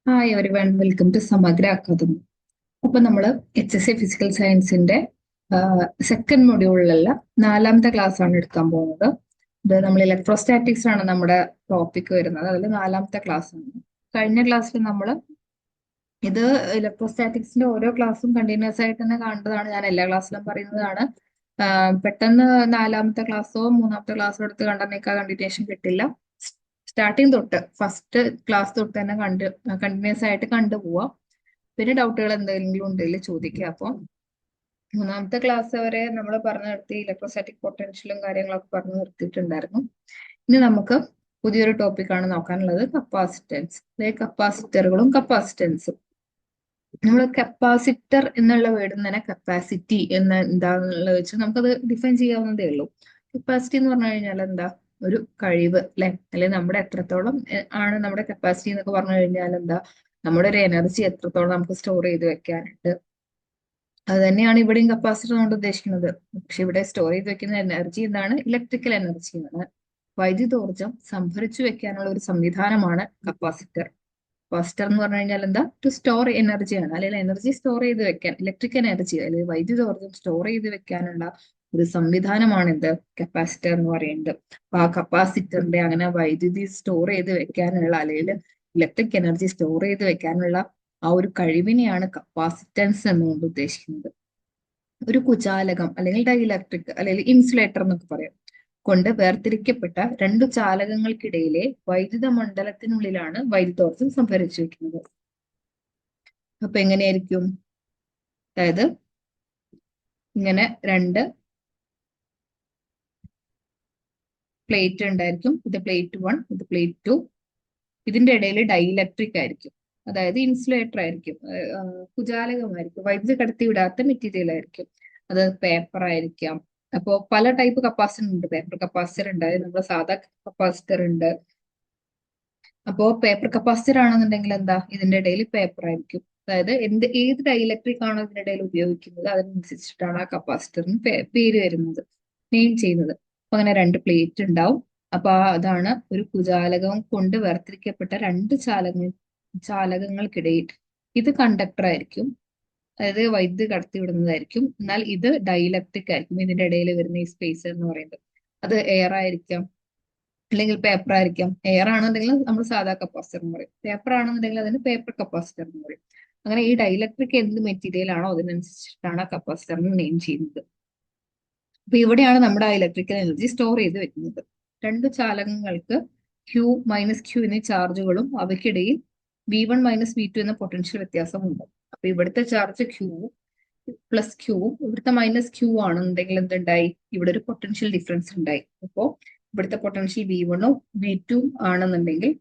Hi everyone, welcome to സമഗ്ര academy. അപ്പൊ നമ്മൾ HSC ഫിസിക്കൽ സയൻസിന്റെ സെക്കൻഡ് മൊഡ്യൂളിലുള്ള 4ാമത്തെ ക്ലാസ് ആണ് എടുക്കാൻ പോകുന്നത്. ഇത് നമ്മൾ ഇലക്ട്രോസ്റ്റാറ്റിക്സ് ആണ് നമ്മുടെ ടോപ്പിക് വരുന്നത്. അതിൽ 4ാമത്തെ ക്ലാസ് ആണ്. കഴിഞ്ഞ ക്ലാസ്സിൽ നമ്മൾ ഇത് ഇലക്ട്രോസ്റ്റാറ്റിക്സിന്റെ ഓരോ ക്ലാസ്സും കണ്ടിന്യൂസ് ആയിട്ട് തന്നെ കാണേണ്ടതാണ്. ഞാൻ എല്ലാ ക്ലാസ്സിലും പറയുന്നതാണ്. പെട്ടെന്ന് 4ാമത്തെ ക്ലാസ്സോ 3ാമത്തെ ക്ലാസ്സോ എടുത്ത് കണ്ടെന്നേക്കാൾ കണ്ടിന്യൂഷൻ കിട്ടില്ല. സ്റ്റാർട്ടിങ് തൊട്ട് ഫസ്റ്റ് ക്ലാസ് തൊട്ട് തന്നെ കണ്ടിന്യൂസ് ആയിട്ട് കണ്ടുപോവാം. പിന്നെ ഡൗട്ടുകൾ എന്തെങ്കിലും ഉണ്ടെങ്കിൽ ചോദിക്കുക. അപ്പോൾ 3ാമത്തെ ക്ലാസ് വരെ നമ്മൾ പറഞ്ഞു നിർത്തി ഇലക്ട്രോസ്റ്റാറ്റിക് പൊട്ടൻഷ്യലും കാര്യങ്ങളൊക്കെ പറഞ്ഞു നിർത്തിയിട്ടുണ്ടായിരുന്നു. ഇനി നമുക്ക് പുതിയൊരു ടോപ്പിക്കാണ് നോക്കാനുള്ളത്, കപ്പാസിറ്റൻസ്. അതായത് കപ്പാസിറ്ററുകളും കപ്പാസിറ്റൻസും. നമ്മൾ കപ്പാസിറ്റർ എന്നുള്ള വേർഡിൽ തന്നെ കപ്പാസിറ്റി എന്ന എന്താന്നുള്ളത് വെച്ച് നമുക്കത് ഡിഫൈൻ ചെയ്യാവുന്നതേ ഉള്ളൂ. കപ്പാസിറ്റി എന്ന് പറഞ്ഞു കഴിഞ്ഞാൽ എന്താ, ഒരു കഴിവ് അല്ലെ, അല്ലെങ്കിൽ നമ്മുടെ എത്രത്തോളം ആണ് നമ്മുടെ കപ്പാസിറ്റി എന്നൊക്കെ പറഞ്ഞു കഴിഞ്ഞാൽ എന്താ, നമ്മുടെ ഒരു എനർജി എത്രത്തോളം നമുക്ക് സ്റ്റോർ ചെയ്ത് വെക്കാനുണ്ട്. അത് തന്നെയാണ് ഇവിടെയും കപ്പാസിറ്റർ കൊണ്ട് ഉദ്ദേശിക്കുന്നത്. പക്ഷെ ഇവിടെ സ്റ്റോർ ചെയ്ത് വെക്കുന്ന എനർജി എന്താണ്? ഇലക്ട്രിക്കൽ എനർജി ആണ്. വൈദ്യുതോർജ്ജം സംഭരിച്ചു വെക്കാനുള്ള ഒരു സംവിധാനമാണ് കപ്പാസിറ്റർ. കപ്പാസിറ്റർ എന്ന് പറഞ്ഞു കഴിഞ്ഞാൽ എന്താ, ടു സ്റ്റോർ എനർജി ആണ്, അല്ലെങ്കിൽ എനർജി സ്റ്റോർ ചെയ്ത് വെക്കാൻ, ഇലക്ട്രിക് എനർജി അല്ലെങ്കിൽ വൈദ്യുതോർജ്ജം സ്റ്റോർ ചെയ്ത് വെക്കാനുള്ള ഒരു സംവിധാനമാണ് എന്ത്, കപ്പാസിറ്റർ എന്ന് പറയുന്നത്. അപ്പൊ ആ കപ്പാസിറ്ററിന്റെ അങ്ങനെ വൈദ്യുതി സ്റ്റോർ ചെയ്ത് വെക്കാനുള്ള അല്ലെങ്കിൽ ഇലക്ട്രിക് എനർജി സ്റ്റോർ ചെയ്ത് വെക്കാനുള്ള ആ ഒരു കഴിവിനെയാണ് കപ്പാസിറ്റൻസ് എന്നുകൊണ്ട് ഉദ്ദേശിക്കുന്നത്. ഒരു കുചാലകം അല്ലെങ്കിൽ ഡൈഇലക്ട്രിക് അല്ലെങ്കിൽ ഇൻസുലേറ്റർ എന്നൊക്കെ പറയാം കൊണ്ട് വേർതിരിക്കപ്പെട്ട രണ്ടു ചാലകങ്ങൾക്കിടയിലെ വൈദ്യുത മണ്ഡലത്തിനുള്ളിലാണ് വൈദ്യുതോർജ്ജം സംഭരിച്ചു വെക്കുന്നത്. അപ്പൊ എങ്ങനെയായിരിക്കും? അതായത് ഇങ്ങനെ രണ്ട് പ്ലേറ്റ് ഉണ്ടായിരിക്കും. ഇത് പ്ലേറ്റ് 1, ഇത് പ്ലേറ്റ് 2. ഇതിന്റെ ഇടയിൽ ഡൈഇലക്ട്രിക് ആയിരിക്കും, അതായത് ഇൻസുലേറ്റർ ആയിരിക്കും, കുചാലകമായിരിക്കും, വൈദ്യുതി കടത്തിവിടാത്ത മെറ്റീരിയൽ ആയിരിക്കും. അത് പേപ്പർ ആയിരിക്കാം. അപ്പോൾ പല ടൈപ്പ് കപ്പാസിറ്റർ ഉണ്ട്. പേപ്പർ കപ്പാസിറ്റർ ഉണ്ട്, അതായത് നമ്മുടെ സാധാ കപ്പാസിറ്റർ ഉണ്ട്. അപ്പോ പേപ്പർ കപ്പാസിറ്റർ ആണെന്നുണ്ടെങ്കിൽ എന്താ, ഇതിന്റെ ഇടയിൽ പേപ്പർ ആയിരിക്കും. അതായത് ഏത് ഡൈഇലക്ട്രിക് ആണോ ഇതിന്റെ ഇടയിൽ ഉപയോഗിക്കുന്നത് അതിനനുസരിച്ചിട്ടാണ് ആ കപ്പാസിറ്ററിന് പേര് വരുന്നത്, നെയിം ചെയ്യുന്നത്. അപ്പൊ അങ്ങനെ രണ്ട് പ്ലേറ്റ് ഉണ്ടാവും. അപ്പൊ അതാണ് ഒരു കുചാലകം കൊണ്ട് വേർതിരിക്കപ്പെട്ട രണ്ട് ചാലകങ്ങൾക്കിടയിൽ. ഇത് കണ്ടക്ടർ ആയിരിക്കും, അതായത് വൈദ്യുതി കടത്തിവിടുന്നതായിരിക്കും. എന്നാൽ ഇത് ഡൈഇലക്ട്രിക് ആയിരിക്കും. ഇതിന്റെ ഇടയിൽ വരുന്ന ഈ സ്പേസ് എന്ന് പറയുന്നത് അത് എയർ ആയിരിക്കാം, അല്ലെങ്കിൽ പേപ്പർ ആയിരിക്കാം. എയർ ആണെന്നുണ്ടെങ്കിൽ നമ്മൾ സാധാ കപ്പാസിറ്റർ എന്ന് പറയും, പേപ്പർ ആണെന്നുണ്ടെങ്കിൽ അതിന് പേപ്പർ കപ്പാസിറ്റർ എന്ന് പറയും. അങ്ങനെ ഈ ഡൈഇലക്ട്രിക് എന്ത് മെറ്റീരിയൽ ആണോ അതിനനുസരിച്ചിട്ടാണ് കപ്പാസിറ്ററിന് നെയിം ചെയ്യുന്നത്. അപ്പൊ ഇവിടെയാണ് നമ്മുടെ ആ ഇലക്ട്രിക്കൽ എനർജി സ്റ്റോർ ചെയ്ത് വെക്കുന്നത്. രണ്ട് ചാലകങ്ങൾക്ക് Q മൈനസ് Q എന്നീ ചാർജുകളും അവയ്ക്കിടയിൽ V1 മൈനസ് V2 എന്ന പൊട്ടൻഷ്യൽ വ്യത്യാസമുണ്ട്. അപ്പൊ ഇവിടുത്തെ ചാർജ് Q പ്ലസ് Q, ഇവിടുത്തെ മൈനസ് Q ആണെന്നുണ്ടെങ്കിൽ എന്തുണ്ടായി, ഇവിടെ ഒരു പൊട്ടൻഷ്യൽ ഡിഫറൻസ് ഉണ്ടായി. അപ്പോ ഇവിടുത്തെ പൊട്ടൻഷ്യൽ V1ഉം V2 ആണെന്നുണ്ടെങ്കിൽ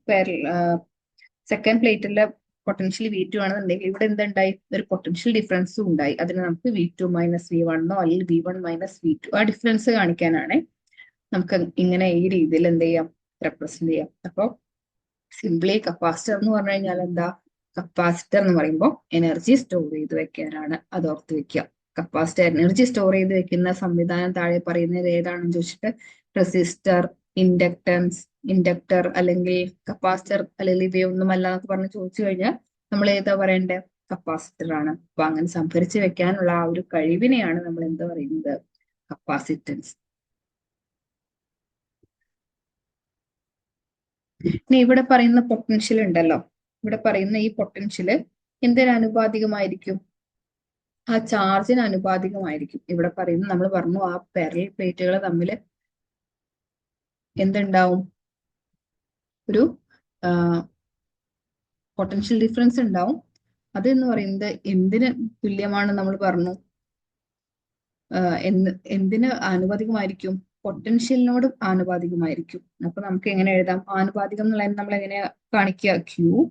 സെക്കൻഡ് പ്ലേറ്റിലെ പൊട്ടൻഷ്യൽ V2 ആണെന്നുണ്ടെങ്കിൽ ഇവിടെ എന്തുണ്ടായി, ഒരു പൊട്ടൻഷ്യൽ ഡിഫറൻസും ഉണ്ടായി. അതിന് നമുക്ക് V2 മൈനസ് V1 അല്ലെങ്കിൽ V1 മൈനസ് V2 ആ ഡിഫറൻസ് കാണിക്കാനാണ് നമുക്ക് ഇങ്ങനെ ഈ രീതിയിൽ എന്ത് ചെയ്യാം, റെപ്രസെന്റ് ചെയ്യാം. അപ്പോൾ സിംപ്ലി കപ്പാസിറ്റർ എന്ന് പറഞ്ഞു കഴിഞ്ഞാൽ എന്താ, കപ്പാസിറ്റർ എന്ന് പറയുമ്പോൾ എനർജി സ്റ്റോർ ചെയ്ത് വെക്കാനാണ്, അത് ഓർത്ത് വെക്കുക. കപ്പാസിറ്റർ എനർജി സ്റ്റോർ ചെയ്ത് വെക്കുന്ന സംവിധാനം താഴെ പറയുന്നത് ഏതാണെന്ന് ചോദിച്ചിട്ട് റെസിസ്റ്റർ, ഇൻഡക്ടർ അല്ലെങ്കിൽ കപ്പാസിറ്റർ അല്ലെങ്കിൽ ഇവയൊന്നുമല്ല എന്നൊക്കെ പറഞ്ഞ് ചോദിച്ചു കഴിഞ്ഞാൽ നമ്മൾ ഏതാ പറയണ്ടേ, കപ്പാസിറ്റർ ആണ്. അപ്പൊ അങ്ങനെ സംഭരിച്ചു വെക്കാനുള്ള ആ ഒരു കഴിവിനെയാണ് നമ്മൾ എന്താ പറയുന്നത്, കപ്പാസിറ്റൻസ്. ഇനി ഇവിടെ പറയുന്ന പൊട്ടൻഷ്യൽ ഉണ്ടല്ലോ, ഇവിടെ പറയുന്ന ഈ പൊട്ടൻഷ്യല് എന്തിന് അനുപാതികമായിരിക്കും? ആ ചാർജിന് അനുപാതികമായിരിക്കും. ഇവിടെ പറയുന്നത്, നമ്മൾ പറഞ്ഞു ആ പാരലൽ പ്ലേറ്റുകൾ തമ്മിൽ എന്തുണ്ടാവും, ഒരു പൊട്ടൻഷ്യൽ ഡിഫറൻസ് ഉണ്ടാവും. അത് എന്ന് പറയുന്നത് എന്തിന് തുല്യമാണ് നമ്മൾ പറഞ്ഞു, എന്തിന് ആനുപാതികമായിരിക്കും, പൊട്ടൻഷ്യലിനോട് ആനുപാതികമായിരിക്കും. അപ്പൊ നമുക്ക് എങ്ങനെ എഴുതാം, ആനുപാതികം എന്നുള്ളത് നമ്മൾ എങ്ങനെയാ കാണിക്കുക, Q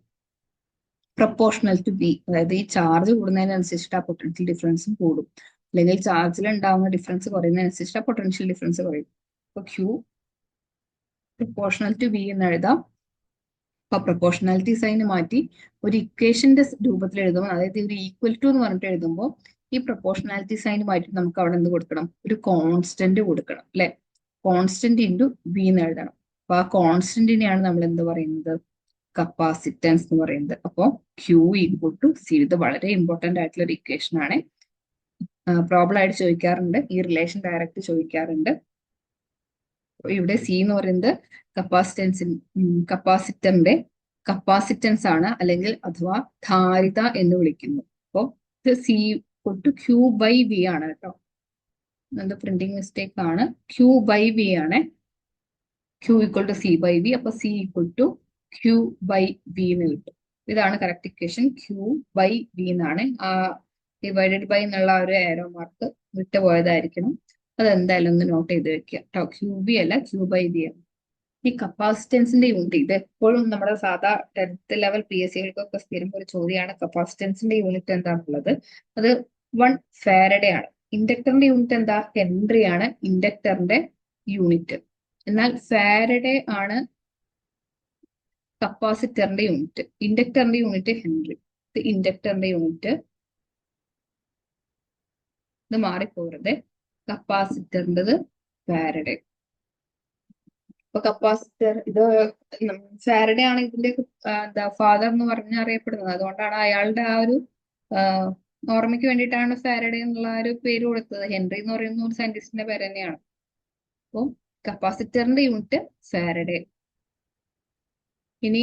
പ്രൊപ്പോർഷണൽ ടു ബി, അതായത് ഈ ചാർജ് കൂടുന്നതിനനുസരിച്ചിട്ട് ആ പൊട്ടൻഷ്യൽ ഡിഫറൻസും കൂടും, അല്ലെങ്കിൽ ചാർജിൽ ഉണ്ടാകുന്ന ഡിഫറൻസ് കുറയുന്നതിനനുസരിച്ചിട്ട് ആ പൊട്ടൻഷ്യൽ ഡിഫറൻസ് കുറയും. അപ്പൊ Q പ്രൊപ്പോർഷണൽ ടു ബി എന്ന് എഴുതാം. അപ്പൊ പ്രൊപ്പോർഷണാലിറ്റി സൈൻ മാറ്റി ഒരു ഇക്വേഷന്റെ രൂപത്തിൽ എഴുതുമ്പോൾ, അതായത് ഒരു ഈക്വൽ ടു എന്ന് പറഞ്ഞിട്ട് എഴുതുമ്പോൾ ഈ പ്രൊപ്പോർഷണാലിറ്റി സൈൻ മാറ്റി നമുക്ക് അവിടെ എന്ത് കൊടുക്കണം, ഒരു കോൺസ്റ്റന്റ് കൊടുക്കണം അല്ലെ. കോൺസ്റ്റന്റ് ഇൻറ്റു ബി എന്ന് എഴുതണം. അപ്പൊ ആ കോൺസ്റ്റന്റിനെയാണ് നമ്മൾ എന്ത് പറയുന്നത്, കപ്പാസിറ്റൻസ് എന്ന് പറയുന്നത്. അപ്പോൾ ക്യൂ ഈക്വൽ ടു സി. ഇത് വളരെ ഇമ്പോർട്ടന്റ് ആയിട്ടുള്ള ഒരു ഇക്വേഷൻ ആണ്. പ്രോബ്ലം ആയിട്ട് ചോദിക്കാറുണ്ട്, ഈ റിലേഷൻ ഡയറക്റ്റ് ചോദിക്കാറുണ്ട്. ഇവിടെ സി എന്ന് പറയുന്നത് കപ്പാസിറ്ററിന്റെ കപ്പാസിറ്റൻസ് ആണ്, അല്ലെങ്കിൽ അഥവാ ധാരിത എന്ന് വിളിക്കുന്നു. അപ്പോൾ ഇത് C equal to Q by V ആണ് കേട്ടോ. എന്താ പ്രിന്റിംഗ് മിസ്റ്റേക്ക് ആണ്. ക്യൂ ബൈ വി ആണ്. Q equal to C by V. അപ്പൊ C equal to Q by V എന്ന് കിട്ടും. ഇതാണ് correct equation. Q by V എന്നാണ്. ഡിവൈഡഡ് ബൈ എന്നുള്ള ഒരു ഏരോ മാർക്ക് വിട്ടുപോയതായിരിക്കണം. അതെന്തായാലും ഒന്ന് നോട്ട് ചെയ്ത് വെക്കുക കേട്ടോ. ക്യൂ ബി അല്ല, ക്യൂ ബൈ ബി ആണ്. ഈ കപ്പാസിറ്റൻസിന്റെ യൂണിറ്റ്, ഇത് എപ്പോഴും നമ്മുടെ സാധാ 10th ലെവൽ PSCകൾക്കൊക്കെ സ്ഥിരം ഒരു ചോദ്യമാണ്. കപ്പാസിറ്റൻസിന്റെ യൂണിറ്റ് എന്താണുള്ളത്? അത് 1 ഫാരഡേ ആണ്. ഇൻഡക്ടറിന്റെ യൂണിറ്റ് എന്താ? ഹെൻറി ആണ് ഇൻഡക്ടറിന്റെ യൂണിറ്റ്. എന്നാൽ ഫാരഡേ ആണ് കപ്പാസിറ്ററിന്റെ യൂണിറ്റ്. ഇൻഡക്ടറിന്റെ unit Henry. ഇത് ഇൻഡക്ടറിന്റെ യൂണിറ്റ്. ഇത് മാറിപ്പോകരുത്. കപ്പാസിറ്ററിൻ്റെത് ഫാരഡേ. ഇപ്പൊ കപ്പാസിറ്റർ ഇത് ഫാരഡേ ആണ് ഇതിന്റെ എന്താ ഫാദർ എന്ന് പറഞ്ഞ് അറിയപ്പെടുന്നത്. അതുകൊണ്ടാണ് അയാളുടെ ആ ഒരു ഓർമ്മയ്ക്ക് വേണ്ടിയിട്ടാണ് ഫാരഡേ എന്നുള്ള ആ ഒരു പേര് കൊടുത്തത്. ഹെൻറി എന്ന് പറയുന്ന ഒരു സയന്റിസ്റ്റിന്റെ പേര് തന്നെയാണ്. അപ്പം കപ്പാസിറ്ററിന്റെ യൂണിറ്റ് ഫാരഡേ. ഇനി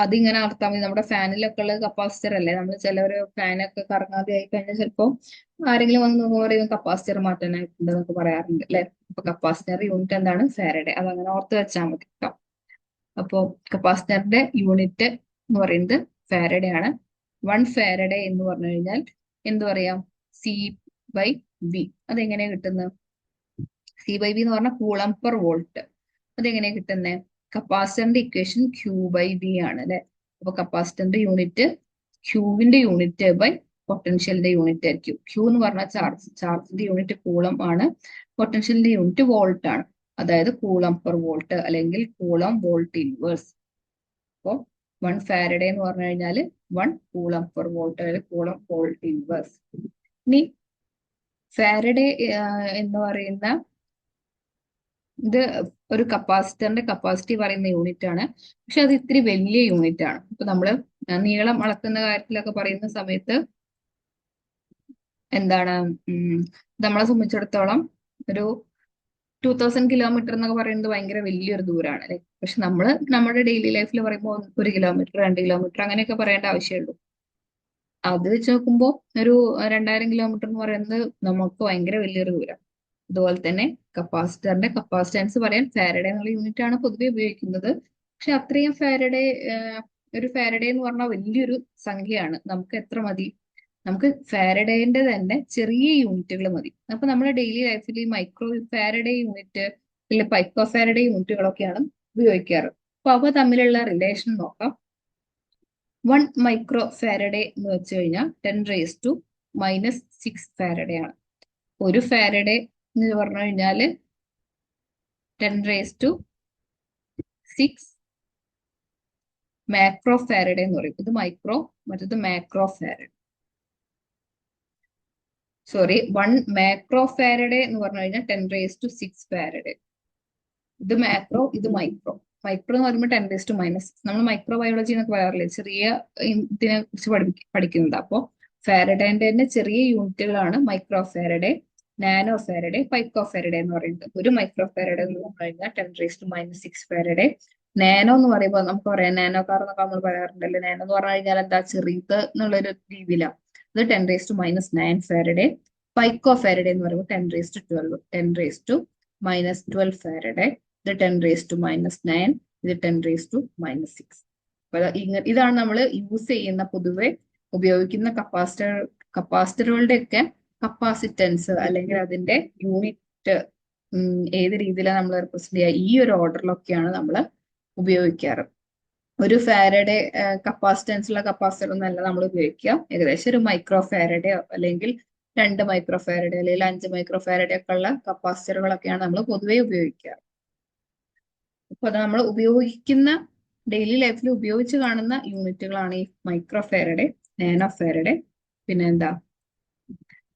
അതിങ്ങനെ അർത്ഥം മതി. നമ്മുടെ ഫാനിലൊക്കെ ഉള്ളത് കപ്പാസിറ്റർ അല്ലേ? നമ്മൾ ചിലവര് ഫാനൊക്കെ കറങ്ങാതെ ആയി കഴിഞ്ഞാൽ ചിലപ്പോൾ ആരെങ്കിലും വന്ന് പറയും കപ്പാസിറ്റർ മാറ്റാനായിട്ടുണ്ട് എന്നൊക്കെ പറയാറുണ്ട് അല്ലെ? അപ്പൊ കപ്പാസിറ്റർ യൂണിറ്റ് എന്താണ്? ഫാരഡേ. അതങ്ങനെ ഓർത്ത് വെച്ചാൽ മതി കേട്ടോ. അപ്പോ കപ്പാസിറ്ററിന്റെ യൂണിറ്റ് എന്ന് പറയുന്നത് ഫാരഡേ ആണ്. 1 ഫാരഡേ എന്ന് പറഞ്ഞു കഴിഞ്ഞാൽ എന്ത് പറയാം? C by V. അതെങ്ങനെയാ കിട്ടുന്നത്? സി ബൈ വി എന്ന് പറഞ്ഞാൽ കൂളം പെർ വോൾട്ട്. അതെങ്ങനെയാ കിട്ടുന്നത്? കപ്പാസിറ്ററിന്റെ ഇക്വേഷൻ ക്യൂ ബൈ വി ആണ് അല്ലെ? അപ്പൊ കപ്പാസിറ്ററിന്റെ യൂണിറ്റ് ക്യൂവിന്റെ യൂണിറ്റ് ബൈ പൊട്ടൻഷ്യലിന്റെ യൂണിറ്റ് ആയിരിക്കും. ക്യൂ എന്ന് പറഞ്ഞാൽ ചാർജ്. ചാർജിന്റെ യൂണിറ്റ് കൂളം ആണ്. പൊട്ടൻഷ്യലിന്റെ യൂണിറ്റ് വോൾട്ട് ആണ്. അതായത് കൂളം പെർ വോൾട്ട് അല്ലെങ്കിൽ കൂളം വോൾട്ട് ഇൻവേഴ്സ്. അപ്പോൾ 1 ഫാരഡേ എന്ന് പറഞ്ഞു കഴിഞ്ഞാൽ 1 കൂളം പെർ വോൾട്ട് അല്ലെങ്കിൽ കൂളം വോൾട്ട് ഇൻവേഴ്സ്. ഇനി ഫാരഡേ എന്ന് പറയുന്ന ഇത് ഒരു കപ്പാസിറ്ററിന്റെ കപ്പാസിറ്റി പറയുന്ന യൂണിറ്റ് ആണ്. പക്ഷെ അത് ഇത്തിരി വലിയ യൂണിറ്റ് ആണ്. ഇപ്പൊ നമ്മള് നീളം അളക്കുന്ന കാര്യത്തിലൊക്കെ പറയുന്ന സമയത്ത് എന്താണ് നമ്മളെ സംബന്ധിച്ചിടത്തോളം ഒരു 2000 കിലോമീറ്റർ എന്നൊക്കെ പറയുന്നത് ഭയങ്കര വലിയൊരു ദൂരമാണ് അല്ലെ? പക്ഷെ നമ്മള് നമ്മുടെ ഡെയിലി ലൈഫിൽ പറയുമ്പോൾ 1 കിലോമീറ്റർ 2 കിലോമീറ്റർ അങ്ങനെയൊക്കെ പറയേണ്ട ആവശ്യമുള്ളൂ. അത് വെച്ച് നോക്കുമ്പോൾ ഒരു 2000 കിലോമീറ്റർ എന്ന് പറയുന്നത് നമുക്ക് ഭയങ്കര വലിയൊരു ദൂരം. അതുപോലെ തന്നെ കപ്പാസിറ്ററിന്റെ കപ്പാസിറ്റൻസ് പറയാൻ ഫാരഡേ എന്നുള്ള യൂണിറ്റ് ആണ് പൊതുവെ ഉപയോഗിക്കുന്നത്. പക്ഷെ അത്രയും ഫാരഡേ ഒരു ഫാരഡേ എന്ന് പറഞ്ഞാൽ വലിയൊരു സംഖ്യയാണ്. നമുക്ക് എത്ര മതി? നമുക്ക് ഫാരഡേന്റെ തന്നെ ചെറിയ യൂണിറ്റുകൾ മതി. അപ്പൊ നമ്മുടെ ഡെയിലി ലൈഫിൽ ഈ മൈക്രോ ഫാരഡേ യൂണിറ്റ് അല്ലെ പൈക്കോ ഫാരഡേ യൂണിറ്റുകളൊക്കെയാണ് ഉപയോഗിക്കാറ്. അപ്പൊ അവ തമ്മിലുള്ള റിലേഷൻ നോക്കാം. 1 മൈക്രോ ഫാരഡേ എന്ന് വെച്ച് കഴിഞ്ഞാൽ 10⁻⁻6 ഫാരഡേ ആണ്. ഒരു ഫാരഡേ എന്ന് പറഞ്ഞു കഴിഞ്ഞാല് 10⁻6 മാക്രോ ഫാരഡേ എന്ന് പറയും. ഇത് മൈക്രോ, മറ്റത് macro Faraday. Sorry, 1 macro Faraday എന്ന് പറഞ്ഞു കഴിഞ്ഞാൽ 10⁻6 ഫാരഡേ. ഇത് മാക്രോ, ഇത് മൈക്രോ. മൈക്രോ എന്ന് പറയുമ്പോൾ 10⁻⁻6. നമ്മൾ മൈക്രോ ബയോളജി എന്നൊക്കെ പറയാറില്ലേ? ചെറിയ ഇതിനെ കുറിച്ച് പഠിക്കുന്നത്. അപ്പോൾ ഫാരഡേന്റെ തന്നെ ചെറിയ യൂണിറ്റുകളാണ് micro Faraday, nano Faraday, pico Faraday എന്ന് പറയുന്നത്. ഒരു മൈക്രോ ഫാരഡേ എന്ന് പറഞ്ഞു കഴിഞ്ഞാൽ 10⁻⁻6 ഫാരഡേ. നാനോ എന്ന് പറയുമ്പോൾ നമുക്ക് പറയാം, നാനോ കാർ എന്നൊക്കെ നമ്മൾ പറയാറുണ്ടല്ലോ. നാനോ എന്ന് പറഞ്ഞു കഴിഞ്ഞാൽ എന്താ? ചെറിയത് എന്നുള്ളൊരു രീതിയിലാണ്. ഇത് 10⁻⁻9 ഫാരഡേ. പൈക്കോ ഫാരഡേ എന്ന് പറയുമ്പോൾ 10⁻12. 10⁻⁻12 ഫാരഡേ. ഇത് 10⁻⁻9. ഇത് 10⁻⁻6. അപ്പൊ ഇതാണ് നമ്മൾ യൂസ് ചെയ്യുന്ന പൊതുവെ ഉപയോഗിക്കുന്ന കപ്പാസിറ്ററുകളുടെ ഒക്കെ കപ്പാസിറ്റൻസ് അല്ലെങ്കിൽ അതിന്റെ യൂണിറ്റ് ഏത് രീതിയിലാണ് നമ്മൾ റെപ്രസെന്റ് ചെയ്യുക? ഈ ഒരു ഓർഡറിലൊക്കെയാണ് നമ്മൾ ഉപയോഗിക്കാറ്. ഒരു ഫാരഡേ കപ്പാസിറ്റൻസുള്ള കപ്പാസിറ്റർ ഒന്നല്ല നമ്മൾ ഉപയോഗിക്കുക. ഏകദേശം ഒരു മൈക്രോ ഫാരഡേ അല്ലെങ്കിൽ 2 മൈക്രോ ഫാരഡേ അല്ലെങ്കിൽ 5 മൈക്രോ ഫാരഡേ ഒക്കെ ഉള്ള കപ്പാസിറ്ററുകളൊക്കെയാണ് നമ്മൾ പൊതുവെ ഉപയോഗിക്കാറ്. അപ്പൊ അത് നമ്മൾ ഉപയോഗിക്കുന്ന ഡെയിലി ലൈഫിൽ ഉപയോഗിച്ച് കാണുന്ന യൂണിറ്റുകളാണ് ഈ മൈക്രോ ഫാരഡേ, നാനോ ഫാരഡേ, പിന്നെ എന്താ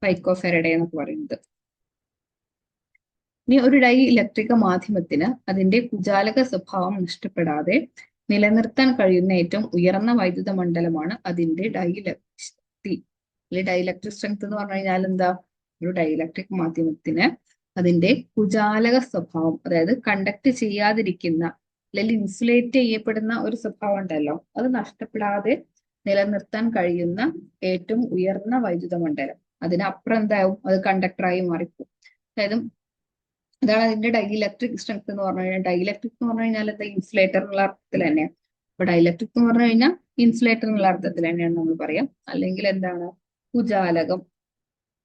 പൈക്കോ ഫാരഡേ എന്നൊക്കെ പറയുന്നത്. ഇനി ഒരു ഡൈ ഇലക്ട്രിക മാധ്യമത്തിന് അതിന്റെ കുചാലക സ്വഭാവം നഷ്ടപ്പെടാതെ നിലനിർത്താൻ കഴിയുന്ന ഏറ്റവും ഉയർന്ന വൈദ്യുത മണ്ഡലമാണ് അതിന്റെ ഡൈഇലക്ട്രിസിറ്റി. അല്ലെങ്കിൽ ഡൈഇലക്ട്രിക് സ്ട്രെങ്ത് എന്ന് പറഞ്ഞു കഴിഞ്ഞാൽ എന്താ? ഒരു ഡൈഇലക്ട്രിക് മാധ്യമത്തിന് അതിന്റെ കുചാലക സ്വഭാവം, അതായത് കണ്ടക്ട് ചെയ്യാതിരിക്കുന്ന അല്ലെങ്കിൽ ഇൻസുലേറ്റ് ചെയ്യപ്പെടുന്ന ഒരു സ്വഭാവം ഉണ്ടല്ലോ, അത് നഷ്ടപ്പെടാതെ നിലനിർത്താൻ കഴിയുന്ന ഏറ്റവും ഉയർന്ന വൈദ്യുത മണ്ഡലം. അതിനപ്പുറം എന്താവും? അത് കണ്ടക്ടറായി മാറിപ്പോകും. അതായത് ഇതാണ് അതിന്റെ ഡൈഇലക്ട്രിക് സ്ട്രെങ്ത് എന്ന് പറഞ്ഞു കഴിഞ്ഞാൽ. ഡൈഇലക്ട്രിക് എന്ന് പറഞ്ഞു കഴിഞ്ഞാൽ എന്താ? ഇൻസുലേറ്റർ എന്നുള്ള അർത്ഥത്തിൽ തന്നെയാണ്. അപ്പൊ ഡൈഇലക്ട്രിക് എന്ന് പറഞ്ഞു കഴിഞ്ഞാൽ ഇൻസുലേറ്റർ എന്നുള്ള അർത്ഥത്തിൽ തന്നെയാണ് നമ്മൾ പറയാം. അല്ലെങ്കിൽ എന്താണ്? കുചാലകം,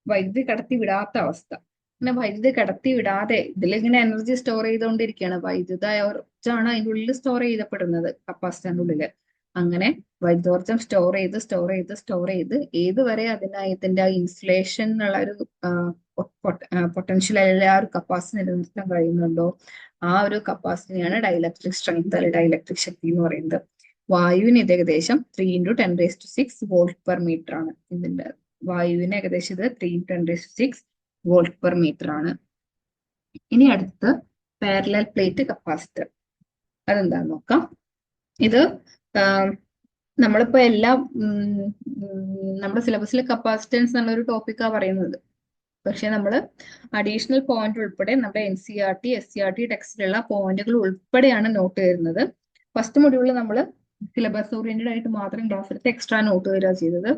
വൈദ്യുതി കടത്തി വിടാത്ത അവസ്ഥ. അങ്ങനെ വൈദ്യുതി കടത്തി വിടാതെ ഇതിലിങ്ങനെ എനർജി സ്റ്റോർ ചെയ്തുകൊണ്ടിരിക്കുകയാണ്. വൈദ്യുതോർജ്ജമാണ് അതിൻ്റെ ഉള്ളിൽ സ്റ്റോർ ചെയ്യപ്പെടുന്നത്, കപ്പാസിറ്ററിന്റെ ഉള്ളില്. അങ്ങനെ വൈദ്യോർജ്ജം സ്റ്റോർ ചെയ്ത് ഏതുവരെ ഇതിന്റെ ഇൻസുലേഷൻ എന്നുള്ള ഒരു പൊട്ടൻഷ്യൽ അല്ലെങ്കിൽ ആ ഒരു കപ്പാസിറ്റി നിലനിർത്താൻ കഴിയുന്നുണ്ടോ, ആ ഒരു കപ്പാസിറ്റിയാണ് ഡൈഇലക്ട്രിക് സ്ട്രെങ്ത് അല്ലെങ്കിൽ ഡൈഇലക്ട്രിക് ശക്തി എന്ന് പറയുന്നത്. വായുവിന് ഇത് ഏകദേശം 3 × 10⁶ വോൾട്ട് പെർ മീറ്റർ ആണ്. ഇതിന്റെ വായുവിന് ഏകദേശം ഇത് 3 × 10⁶ വോൾട്ട് പെർ മീറ്റർ ആണ്. ഇനി അടുത്ത് പാരലൽ പ്ലേറ്റ് കപ്പാസിറ്റർ. അതെന്താന്ന് നോക്കാം. ഇത് നമ്മളിപ്പോ നമ്മുടെ സിലബസിൽ കപ്പാസിറ്റൻസ് എന്നുള്ളൊരു ടോപ്പിക്കാണ് പറയുന്നത്. പക്ഷെ നമ്മൾ അഡീഷണൽ പോയിന്റ് ഉൾപ്പെടെ നമ്മുടെ NCERT SCERT ടെക്സ്റ്റിലുള്ള പോയിന്റുകൾ ഉൾപ്പെടെയാണ് നോട്ട് തരുന്നത്. ഫസ്റ്റ് മൊഡ്യൂളിൽ നമ്മൾ സിലബസ് ഓറിയന്റഡ് ആയിട്ട് മാത്രം ക്ലാസ് എടുത്ത് എക്സ്ട്രാ നോട്ട് തരിക ചെയ്തത്.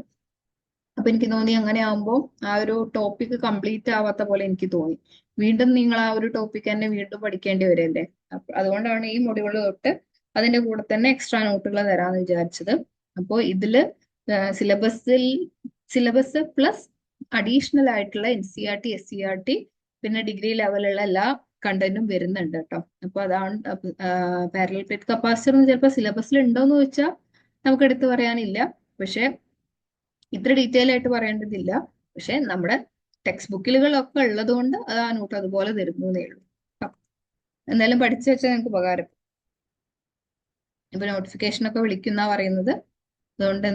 അപ്പൊ എനിക്ക് തോന്നി അങ്ങനെ ആകുമ്പോൾ ആ ഒരു ടോപ്പിക് കംപ്ലീറ്റ് ആവാത്ത പോലെ എനിക്ക് തോന്നി. വീണ്ടും നിങ്ങൾ ആ ഒരു ടോപ്പിക് തന്നെ വീണ്ടും പഠിക്കേണ്ടി വരല്ലേ. അപ്പൊ അതുകൊണ്ടാണ് ഈ മൊഡ്യൂൾ തൊട്ട് അതിന്റെ കൂടെ തന്നെ എക്സ്ട്രാ നോട്ടുകൾ തരാമെന്ന് വിചാരിച്ചത്. അപ്പോൾ ഇതില് സിലബസ് പ്ലസ് അഡീഷണൽ ആയിട്ടുള്ള NCERT SCERT പിന്നെ ഡിഗ്രി ലെവലുള്ള എല്ലാ കണ്ടന്റും വരുന്നുണ്ട് കേട്ടോ. അപ്പൊ അതാണ് പാരലൽ പ്ലേറ്റ് കപ്പാസിറ്റർ എന്ന് ചിലപ്പോൾ സിലബസിൽ ഉണ്ടോന്ന് ചോദിച്ചാൽ നമുക്ക് എടുത്തു പറയാനില്ല. പക്ഷെ ഇത്ര ഡീറ്റെയിൽ ആയിട്ട് പറയേണ്ടതില്ല. പക്ഷെ നമ്മുടെ ടെക്സ്റ്റ് ബുക്കിലുകളൊക്കെ ഉള്ളത് കൊണ്ട് അത് ആ നോട്ട് അതുപോലെ തരുന്നേ ഉള്ളൂ. എന്തായാലും പഠിച്ചു വെച്ചാൽ നിങ്ങൾക്ക് ഉപകാരം. ഇപ്പൊ നോട്ടിഫിക്കേഷൻ ഒക്കെ വിളിക്കുന്ന പറയുന്നത്. അതുകൊണ്ട്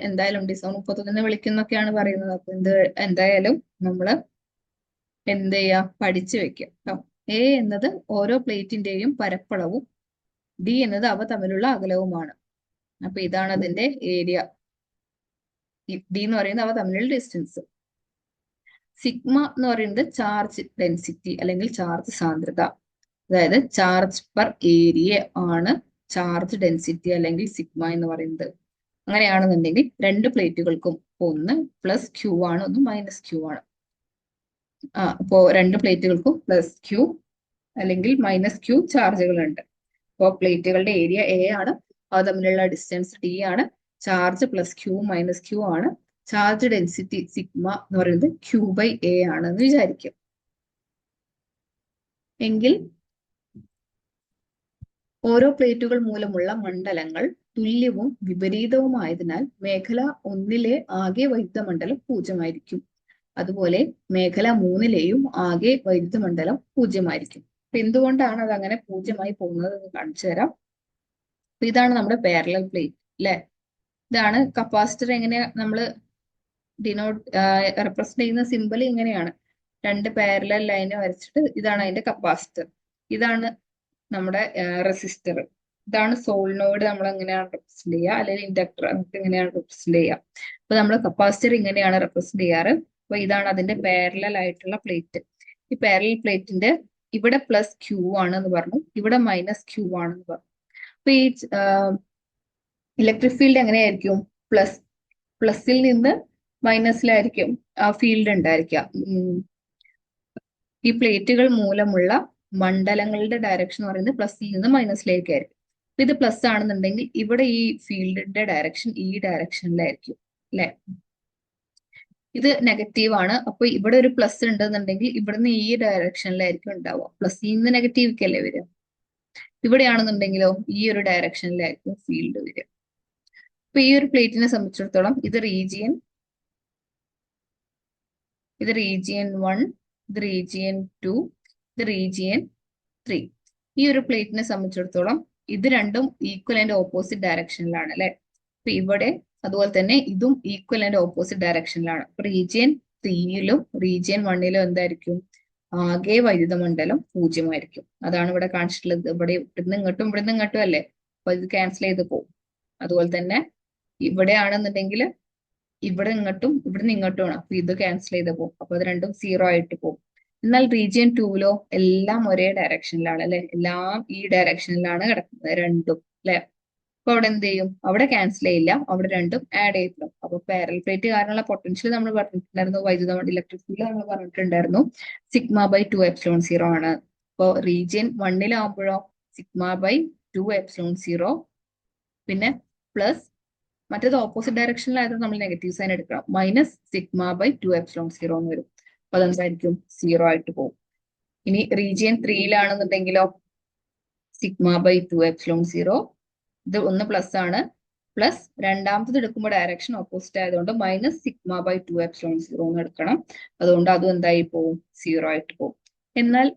എന്തായാലും ഡിസംബർ 31 വിളിക്കുന്നൊക്കെയാണ് പറയുന്നത്. അപ്പൊ എന്തായാലും നമ്മള് എന്ത് ചെയ്യാ? പഠിച്ചു വെക്കാം കേട്ടോ. A എന്നത് ഓരോ പ്ലേറ്റിന്റെയും പരപ്പളവും D എന്നത് അവ തമ്മിലുള്ള അകലവുമാണ്. അപ്പൊ ഇതാണ് അതിന്റെ ഏരിയ. D എന്ന് പറയുന്നത് അവ തമ്മിലുള്ള ഡിസ്റ്റൻസ്. സിഗ്മ എന്ന് പറയുന്നത് ചാർജ് ഡെൻസിറ്റി അല്ലെങ്കിൽ ചാർജ് സാന്ദ്രത. അതായത് ചാർജ് പെർ ഏരിയ ആണ് ചാർജ് ഡെൻസിറ്റി അല്ലെങ്കിൽ സിഗ്മ എന്ന് പറയുന്നത്. അങ്ങനെയാണെന്നുണ്ടെങ്കിൽ രണ്ട് പ്ലേറ്റുകൾക്കും ഒന്ന് +Q ആണ്, ഒന്ന് -Q ആണ്. അപ്പോ രണ്ട് പ്ലേറ്റുകൾക്കും +Q അല്ലെങ്കിൽ -Q ചാർജുകളുണ്ട്. അപ്പോൾ പ്ലേറ്റുകളുടെ ഏരിയ A ആണ്, അത് തമ്മിലുള്ള ഡിസ്റ്റൻസ് D ആണ്, ചാർജ് +Q -Q ആണ്, ചാർജ് ഡെൻസിറ്റി സിഗ്മ എന്ന് പറയുന്നത് Q/A ആണെന്ന് വിചാരിക്കും. എങ്കിൽ ഓരോ പ്ലേറ്റുകൾ മൂലമുള്ള മണ്ഡലങ്ങൾ തുല്യവും വിപരീതവുമായതിനാൽ മേഖല 1ലെ ആകെ വൈദ്യുത മണ്ഡലം 0 ആയിരിക്കും. അതുപോലെ മേഖല 3ലെയും ആകെ വൈദ്യുത മണ്ഡലം 0 ആയിരിക്കും. അപ്പൊ എന്തുകൊണ്ടാണ് അത് അങ്ങനെ 0 പോകുന്നത് എന്ന് കാണിച്ചു തരാം. അപ്പൊ ഇതാണ് നമ്മുടെ പാരലൽ പ്ലേറ്റ് അല്ലെ. ഇതാണ് കപ്പാസിറ്റർ. എങ്ങനെ നമ്മൾ റെപ്രസെന്റ് ചെയ്യുന്ന സിമ്പിൾ ഇങ്ങനെയാണ്. രണ്ട് പാരലൽ ലൈന് വരച്ചിട്ട് ഇതാണ് അതിന്റെ കപ്പാസിറ്റർ, ഇതാണ് നമ്മുടെ റെസിസ്റ്റർ, ഇതാണ് സോളിനോയിഡ് നമ്മൾ എങ്ങനെയാണ് റെപ്രസെന്റ് ചെയ്യുക, അല്ലെങ്കിൽ ഇൻഡക്ടർ നമുക്ക് എങ്ങനെയാണ് റെപ്രസെന്റ് ചെയ്യുക. അപ്പൊ നമ്മൾ കപ്പാസിറ്റർ ഇങ്ങനെയാണ് റെപ്രസെന്റ് ചെയ്യാറ്. അപ്പൊ ഇതാണ് അതിന്റെ പാരലൽ ആയിട്ടുള്ള പ്ലേറ്റ്. ഈ പാരലൽ പ്ലേറ്റിന്റെ ഇവിടെ +Q ആണെന്ന് പറഞ്ഞു, ഇവിടെ -Q ആണെന്ന് പറഞ്ഞു. അപ്പൊ ഈ ഇലക്ട്രിക് ഫീൽഡ് എങ്ങനെയായിരിക്കും? പ്ലസിൽ നിന്ന് മൈനസിലായിരിക്കും ആ ഫീൽഡ് ഉണ്ടായിരിക്കുക. ഈ പ്ലേറ്റുകൾ മൂലമുള്ള മണ്ഡലങ്ങളുടെ ഡയറക്ഷൻ എന്ന് പറയുന്നത് പ്ലസിൽ നിന്ന് മൈനസിലേക്കായിരിക്കും. അപ്പൊ ഇത് പ്ലസ് ആണെന്നുണ്ടെങ്കിൽ ഇവിടെ ഈ ഫീൽഡിന്റെ ഡയറക്ഷൻ ഈ ഡയറക്ഷനിലായിരിക്കും അല്ലെ. ഇത് നെഗറ്റീവ് ആണ്. അപ്പൊ ഇവിടെ ഒരു പ്ലസ് ഉണ്ടെന്നുണ്ടെങ്കിൽ ഇവിടുന്ന് ഈ ഡയറക്ഷനിലായിരിക്കും ഉണ്ടാവുക. പ്ലസിൽ നിന്ന് നെഗറ്റീവിക്കല്ലേ വരിക. ഇവിടെയാണെന്നുണ്ടെങ്കിലോ ഈ ഒരു ഡയറക്ഷനിലായിരിക്കും ഫീൽഡ് വരിക. അപ്പൊ ഈ ഒരു പ്ലേറ്റിനെ സംബന്ധിച്ചിടത്തോളം ഇത് റീജിയൻ 1, ഇത് റീജിയൻ 2, ഇത് റീജിയൻ 3. ഈ ഒരു പ്ലേറ്റിനെ സംബന്ധിച്ചിടത്തോളം ഇത് രണ്ടും ഈക്വൽ ആൻഡ് ഓപ്പോസിറ്റ് ഡയറക്ഷനിലാണ് അല്ലെ. അപ്പൊ ഇവിടെ അതുപോലെ തന്നെ ഇതും ഈക്വൽ ആൻഡ് ഓപ്പോസിറ്റ് ഡയറക്ഷനിലാണ്. അപ്പൊ റീജിയൻ 3യിലും റീജിയൻ 1ലും എന്തായിരിക്കും? ആകെ വൈദ്യുത മണ്ഡലം 0 ആയിരിക്കും. അതാണ് ഇവിടെ കാണിച്ചിട്ടുള്ളത്. ഇവിടെ ഇവിടുന്ന് ഇങ്ങോട്ടും അല്ലേ. അപ്പൊ ഇത് ക്യാൻസൽ ചെയ്ത് പോകും. അതുപോലെ തന്നെ ഇവിടെയാണെന്നുണ്ടെങ്കിൽ ഇവിടെ ഇങ്ങോട്ടും ഇവിടുന്ന് ഇങ്ങോട്ടുമാണ്, അപ്പൊ ഇത് ക്യാൻസൽ ചെയ്ത് പോകും. അപ്പൊ അത് രണ്ടും 0 ആയിട്ട് പോകും. എന്നാൽ റീജിയൻ 2ലോ എല്ലാം ഒരേ ഡയറക്ഷനിലാണ് അല്ലെ, എല്ലാം ഈ ഡയറക്ഷനിലാണ് കിടക്കുന്നത് രണ്ടും അല്ലെ. അപ്പൊ അവിടെ എന്ത് ചെയ്യും, അവിടെ ക്യാൻസൽ ചെയ്യില്ല, അവിടെ രണ്ടും ആഡ് ചെയ്തിട്ടും. അപ്പൊ പാരലൽ പ്ലേറ്റ് കാരണമുള്ള പൊട്ടൻഷ്യൽ നമ്മൾ പറഞ്ഞിട്ടുണ്ടായിരുന്നു, വൈദ്യുത ഇലക്ട്രിക് ഫീൽഡ് നമ്മൾ പറഞ്ഞിട്ടുണ്ടായിരുന്നു σ/2ε0 ആണ്. അപ്പോ റീജിയൻ 1ലാകുമ്പോഴോ σ/2ε0, പിന്നെ പ്ലസ് മറ്റേത് ഓപ്പോസിറ്റ് ഡയറക്ഷനിലായത് നമ്മൾ നെഗറ്റീവ് സൈൻ എടുക്കണം, -σ/2ε0 എന്ന് വരും. അപ്പൊ അതെന്തായിരിക്കും, 0 ആയിട്ട് പോകും. ഇനി റീജിയൻ 3ലാണെന്നുണ്ടെങ്കിലോ σ/2ε0, ഇത് ഒന്ന് പ്ലസ് ആണ്, പ്ലസ് രണ്ടാമത്തത് എടുക്കുമ്പോൾ ഡയറക്ഷൻ ഓപ്പോസിറ്റ് ആയതുകൊണ്ട് -σ/2ε0 എന്ന് എടുക്കണം. അതുകൊണ്ട് അതും എന്തായി പോകും, 0 ആയിട്ട് പോകും. എന്നാൽ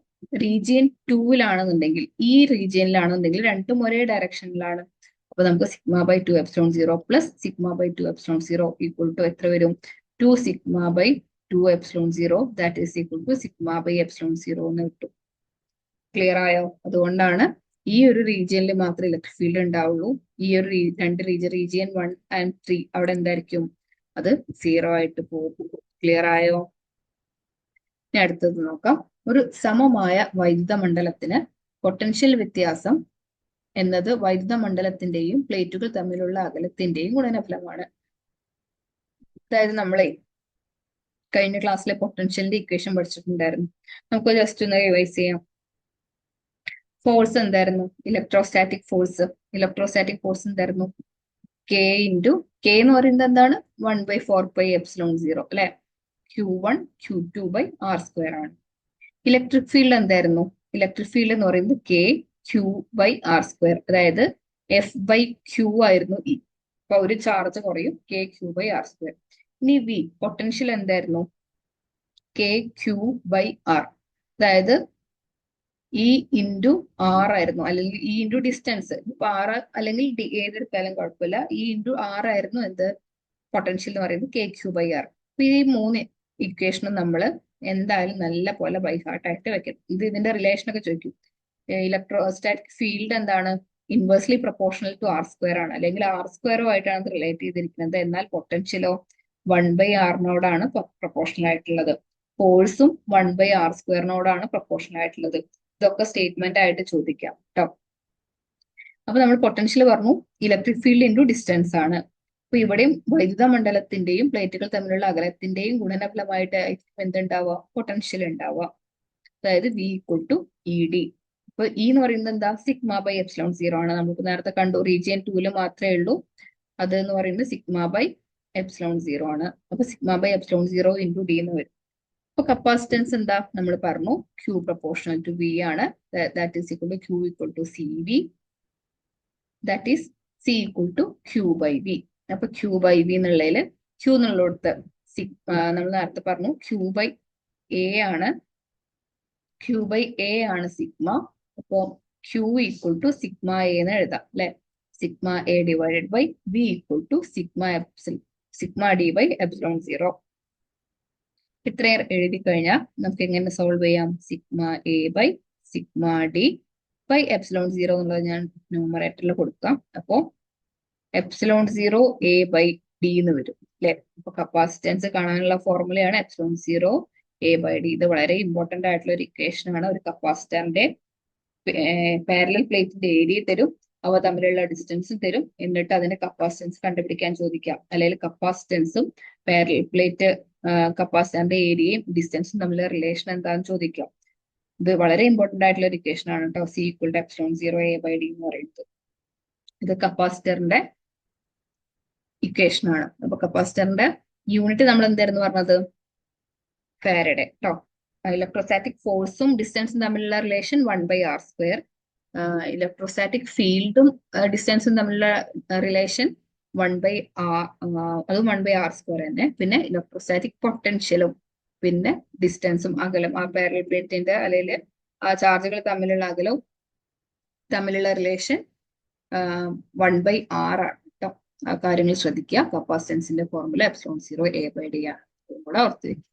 റീജിയൻ 2ലാണെന്നുണ്ടെങ്കിൽ, ഈ റീജിയനിലാണെന്നുണ്ടെങ്കിൽ രണ്ടും ഒരേ ഡയറക്ഷനിലാണ്. അപ്പൊ നമുക്ക് σ/2ε0 പ്ലസ് σ/2ε0 ഈക്വൽ ടു എത്ര വരും, 2σ/2ε0 ദാറ്റ് ഈസ് ഈക്വൽ ടു σ/ε0 എന്ന് കിട്ടും. ക്ലിയർ ആയോ? അതുകൊണ്ടാണ് ഈ ഒരു റീജിയനിൽ മാത്രമേ ഇലക്ട്രിക് ഫീൽഡ് ഉണ്ടാവുള്ളൂ. ഈ ഒരു രണ്ട് റീജിയൻ 1 and 3 അവിടെ എന്തായിരിക്കും, അത് 0 ആയിട്ട് പോകും. ക്ലിയർ ആയോ? ഇനി അടുത്തത് നോക്കാം. ഒരു സമമായ വൈദ്യുത മണ്ഡലത്തിന് പൊട്ടൻഷ്യൽ വ്യത്യാസം എന്നത് വൈദ്യുത മണ്ഡലത്തിന്റെയും പ്ലേറ്റുകൾ തമ്മിലുള്ള അകലത്തിന്റെയും ഗുണനഫലമാണ്. അതായത് നമ്മളെ കഴിഞ്ഞ ക്ലാസ്സിലെ പൊട്ടൻഷ്യലിന്റെ ഇക്വേഷൻ പഠിച്ചിട്ടുണ്ടായിരുന്നു. നമുക്ക് ജസ്റ്റ് ഒന്ന് റിവൈസ് ചെയ്യാം. ഫോഴ്സ് എന്തായിരുന്നു, ഇലക്ട്രോസ്റ്റാറ്റിക് ഫോഴ്സ്. ഇലക്ട്രോസ്റ്റാറ്റിക് ഫോഴ്സ് എന്തായിരുന്നു, കെ എന്ന് പറയുന്നത് എന്താണ്, 1/4πε0 അല്ലെ, Q1 Q2/r² ആണ്. ഇലക്ട്രിക് ഫീൽഡ് എന്തായിരുന്നു, ഇലക്ട്രിക് ഫീൽഡ് എന്ന് പറയുന്നത് KQ/r², അതായത് F/Q ആയിരുന്നു ഇ. അപ്പൊ ഒരു ചാർജ് കുറയും, KQ/r². ഇനി വി പൊട്ടൻഷ്യൽ എന്തായിരുന്നു, KQ/r, അതായത് ഇ ഇൻറ്റു ആർ ആയിരുന്നു, അല്ലെങ്കിൽ ഇ ഇൻറ്റു ഡിസ്റ്റൻസ്. ഇപ്പൊ ആർ അല്ലെങ്കിൽ ഏതെടുത്താലും കുഴപ്പമില്ല, ഇ ഇൻറ്റു ആർ ആയിരുന്നു എന്ത്, പൊട്ടൻഷ്യൽ എന്ന് പറയുന്നത് KQ/r. അപ്പൊ ഈ മൂന്ന് ഇക്വേഷനും നമ്മൾ എന്തായാലും നല്ല പോലെ ബൈ ഹാർട്ട് ആയിട്ട് വെക്കണം. ഇതിന്റെ റിലേഷൻ ഒക്കെ ചോദിക്കും. ഇലക്ട്രോസ്റ്റാറ്റിക് ഫീൽഡ് എന്താണ്, ഇൻവേഴ്സ്ലി പ്രൊപ്പോർഷണൽ ടു r² ആണ്, അല്ലെങ്കിൽ r²ആയിട്ടാണ് ഇത് റിലേറ്റ് ചെയ്തിരിക്കുന്നത്. എന്നാൽ പൊട്ടൻഷ്യലോ 1/r പ്രൊപ്പോർഷണൽ ആയിട്ടുള്ളത്. ഫോഴ്സും 1/r² പ്രൊപ്പോർഷണൽ ആയിട്ടുള്ളത്. ഇതൊക്കെ സ്റ്റേറ്റ്മെന്റ് ആയിട്ട് ചോദിക്കാം കേട്ടോ. അപ്പൊ നമ്മൾ പൊട്ടൻഷ്യൽ പറഞ്ഞു, ഇലക്ട്രിക് ഫീൽഡ് ഇൻറ്റു ഡിസ്റ്റൻസ് ആണ്. അപ്പൊ ഇവിടെയും വൈദ്യുത മണ്ഡലത്തിന്റെയും പ്ലേറ്റുകൾ തമ്മിലുള്ള അകലത്തിന്റെയും ഗുണനഫലമായിട്ട് എന്തുണ്ടാവുക, പൊട്ടൻഷ്യൽ ഉണ്ടാവുക. അതായത് V = ED. അപ്പൊ ഇ എന്ന് പറയുന്നത് എന്താ, σ/ε0 ആണ്. നമുക്ക് നേരത്തെ കണ്ടു, റീജിയൻ 2ല് മാത്രമേ ഉള്ളൂ അത് എന്ന് പറയുന്നത് σ/ε0 ആണ്. അപ്പൊ σ/ε0 × D എന്ന് വരും. അപ്പൊ കപ്പാസിറ്റൻസ് എന്താ, നമ്മൾ പറഞ്ഞു Q പ്രൊപ്പോർഷണൽ ടു V ആണ്. That is equal to Q = CV, that is C = Q/V. അപ്പൊ Q/V എന്നുള്ളതിൽ Q എന്നുള്ളിടത്ത് നമ്മൾ നേരത്തെ പറഞ്ഞു Q/A ആണ്, Q/A ആണ് സിഗ്മ. അപ്പോ Q = σA എന്ന് എഴുതാം അല്ലെ, σA / V = σD/ε0. ഇത്രയും എഴുതി കഴിഞ്ഞാൽ നമുക്ക് എങ്ങനെ സോൾവ് ചെയ്യാം, σA/σD/ε0 എന്നുള്ളത് ഞാൻ ന്യൂമറേറ്ററിൽ കൊടുക്കാം. അപ്പോ ε0 A/D എന്ന് വരും അല്ലെ. അപ്പൊ കപ്പാസിറ്റൻസ് കാണാനുള്ള ഫോർമുലയാണ് ε0 A/D. ഇത് വളരെ ഇമ്പോർട്ടന്റ് ആയിട്ടുള്ള ഒരു ഇക്വേഷൻ ആണ്. ഒരു കപ്പാസിറ്ററിന്റെ പാരലൽ പ്ലേറ്റിന്റെ ഏരിയ തരും, അവ തമ്മിലുള്ള ഡിസ്റ്റൻസും തരും, എന്നിട്ട് അതിന്റെ കപ്പാസിറ്റൻസ് കണ്ടുപിടിക്കാൻ ചോദിക്കാം. അല്ലെങ്കിൽ കപ്പാസിറ്റൻസും പാരലൽ പ്ലേറ്റ് കപ്പാസിറ്ററിന്റെ ഏരിയയും ഡിസ്റ്റൻസും തമ്മിലുള്ള റിലേഷൻ എന്താണെന്ന് ചോദിക്കാം. ഇത് വളരെ ഇമ്പോർട്ടന്റ് ആയിട്ടുള്ള ഒരു ഇക്വേഷൻ ആണ് കേട്ടോ, C = ε0 A/D എന്ന് പറയുന്നത്. ഇത് കപ്പാസിറ്ററിന്റെ ഇക്വേഷൻ ആണ്. അപ്പൊ കപ്പാസിറ്ററിന്റെ യൂണിറ്റ് നമ്മൾ എന്തായിരുന്നു പറഞ്ഞത്, ഫാരഡെ കേട്ടോ. ഇലക്ട്രോസ്റ്റാറ്റിക് ഫോഴ്സും ഡിസ്റ്റൻസും തമ്മിലുള്ള റിലേഷൻ 1/r². ഇലക്ട്രോസ്റ്റാറ്റിക് ഫീൽഡും ഡിസ്റ്റൻസും തമ്മിലുള്ള റിലേഷൻ 1/r, അതും 1/r² തന്നെ. പിന്നെ ഇലക്ട്രോസ്റ്റാറ്റിക് പൊട്ടൻഷ്യലും പിന്നെ ഡിസ്റ്റൻസും അകലം, ആ പാരലൽ പ്ലേറ്റിന്റെ അല്ലെങ്കിൽ ആ ചാർജുകൾ തമ്മിലുള്ള അകലവും തമ്മിലുള്ള റിലേഷൻ 1/r ആണ് കേട്ടോ. ആ കാര്യങ്ങൾ ശ്രദ്ധിക്കുക. കപ്പാസിറ്റൻസിന്റെ ഫോർമുല ε0 A/D ആണ്. കൂടെ ഓർത്ത് വയ്ക്കുക.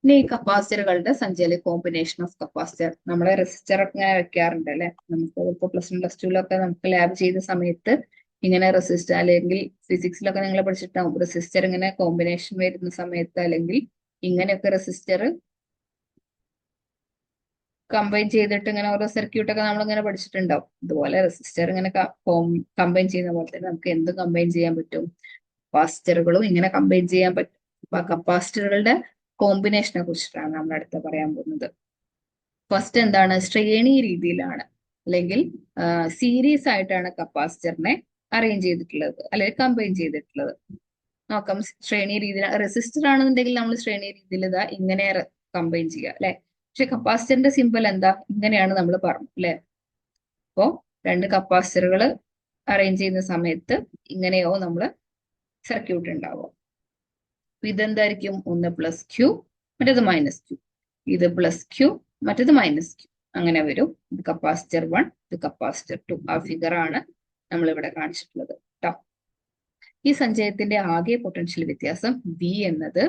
ഇനി ഈ കപ്പാസിറ്ററുകളുടെ സഞ്ചയ കോമ്പിനേഷൻ ഓഫ് കപ്പാസിറ്റർ നമ്മളെ റെസിസ്റ്റർ ഒക്കെ ഇങ്ങനെ വെക്കാറുണ്ട് അല്ലെ. നമുക്ക് ഇപ്പോൾ +1 +2 നമുക്ക് ലാബ് ചെയ്ത സമയത്ത് ഇങ്ങനെ റെസിസ്റ്റർ അല്ലെങ്കിൽ ഫിസിക്സിലൊക്കെ നിങ്ങൾ പഠിച്ചിട്ടുണ്ടാവും റെസിസ്റ്റർ ഇങ്ങനെ കോമ്പിനേഷൻ വരുന്ന സമയത്ത് അല്ലെങ്കിൽ ഇങ്ങനെയൊക്കെ റെസിസ്റ്റർ കമ്പൈൻ ചെയ്തിട്ട് ഇങ്ങനെ ഓരോ സർക്യൂട്ട് ഒക്കെ നമ്മൾ ഇങ്ങനെ പഠിച്ചിട്ടുണ്ടാവും. ഇതുപോലെ റെസിസ്റ്റർ ഇങ്ങനെ കമ്പൈൻ ചെയ്യുന്ന പോലെ തന്നെ നമുക്ക് എന്ത് കമ്പൈൻ ചെയ്യാൻ പറ്റും, കപ്പാസിറ്ററുകളും ഇങ്ങനെ കമ്പൈൻ ചെയ്യാൻ പറ്റും. അപ്പൊ കപ്പാസിറ്ററുകളുടെ കോമ്പിനേഷനെ കുറിച്ചിട്ടാണ് നമ്മൾ അടുത്ത് പറയാൻ പോകുന്നത്. ഫസ്റ്റ് എന്താണ്, ശ്രേണി രീതിയിലാണ് അല്ലെങ്കിൽ സീരീസ് ആയിട്ടാണ് കപ്പാസിറ്ററിനെ അറേഞ്ച് ചെയ്തിട്ടുള്ളത് അല്ലെങ്കിൽ കമ്പൈൻ ചെയ്തിട്ടുള്ളത്. നോക്കാം ശ്രേണി രീതിയിൽ റെസിസ്റ്റർ ആണെന്നുണ്ടെങ്കിൽ നമ്മൾ ശ്രേണി രീതിയിൽ ഇതാ ഇങ്ങനെ കമ്പൈൻ ചെയ്യുക അല്ലെ. പക്ഷെ കപ്പാസിറ്ററിന്റെ സിമ്പിൾ എന്താ, ഇങ്ങനെയാണ് നമ്മൾ പറഞ്ഞു അല്ലെ. അപ്പോ രണ്ട് കപ്പാസിറ്ററുകൾ അറേഞ്ച് ചെയ്യുന്ന സമയത്ത് ഇങ്ങനെയോ നമ്മൾ സർക്യൂട്ട് ഉണ്ടാവും. ഇതെന്തായിരിക്കും, ഒന്ന് +Q മറ്റേത് -Q, ഇത് +Q മറ്റേത് -Q, അങ്ങനെ വരും. ഇത് കപ്പാസിറ്റർ 1, ഇത് കപ്പാസിറ്റർ 2. ആ ഫിഗർ ആണ് നമ്മൾ ഇവിടെ കാണിച്ചിട്ടുള്ളത് കേട്ടോ. ഈ സഞ്ചയത്തിന്റെ ആകെ പൊട്ടൻഷ്യൽ വ്യത്യാസം V എന്നത്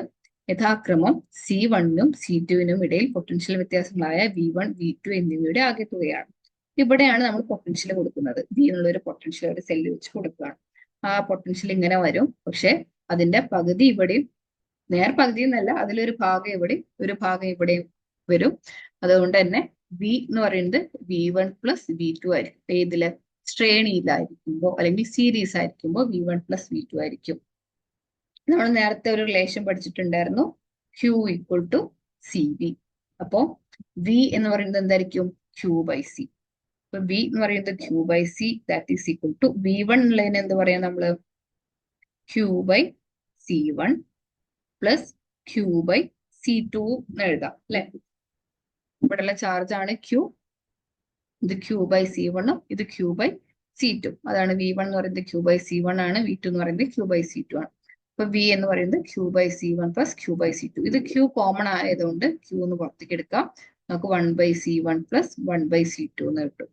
യഥാക്രമം C1നും C2നും ഇടയിൽ പൊട്ടൻഷ്യൽ വ്യത്യാസങ്ങളായ V1 V2 എന്നിവയുടെ ആകെത്തുകയാണ്. ഇവിടെയാണ് നമ്മൾ പൊട്ടൻഷ്യൽ കൊടുക്കുന്നത്. V എന്നുള്ള ഒരു പൊട്ടൻഷ്യൽ ഒരു സെല്ല് വെച്ച് കൊടുക്കുകയാണ്. ആ പൊട്ടൻഷ്യൽ ഇങ്ങനെ വരും, പക്ഷെ അതിന്റെ പകുതി ഇവിടെയും നേർപകുതി എന്നല്ല, അതിലൊരു ഭാഗം ഇവിടെയും ഒരു ഭാഗം ഇവിടെയും വരും. അതുകൊണ്ട് തന്നെ V എന്ന് പറയുന്നത് V1 + V2 ആയിരിക്കും. ഏതില്, ശ്രേണിയിലായിരിക്കുമ്പോൾ അല്ലെങ്കിൽ സീരീസ് ആയിരിക്കുമ്പോൾ V1 + V2 ആയിരിക്കും. നമ്മൾ നേരത്തെ ഒരു റിലേഷൻ പഠിച്ചിട്ടുണ്ടായിരുന്നു, Q = CV. അപ്പോ V എന്ന് പറയുന്നത് എന്തായിരിക്കും, Q/C. അപ്പൊ V എന്ന് പറയുന്നത് Q/C, that is equal to V1 ഉള്ളതിന് എന്ത് പറയാം നമ്മള്, Q/C1 + Q/C2 എന്ന് എഴുതാം അല്ലെ. ഇവിടെയുള്ള ചാർജ് ആണ് Q, ഇത് Q/C1, ഇത് Q/C2. അതാണ് V1 എന്ന് പറയുന്നത് Q/C1 ആണ്, V2 എന്ന് പറയുന്നത് Q/C2 ആണ്. അപ്പൊ V എന്ന് പറയുന്നത് Q/C1 + Q/C2. ഇത് Q കോമൺ ആയതുകൊണ്ട് Q എന്ന് പുറത്തേക്ക് എടുക്കാം. നമുക്ക് 1/C1 + 1/C2 എന്ന് കിട്ടും.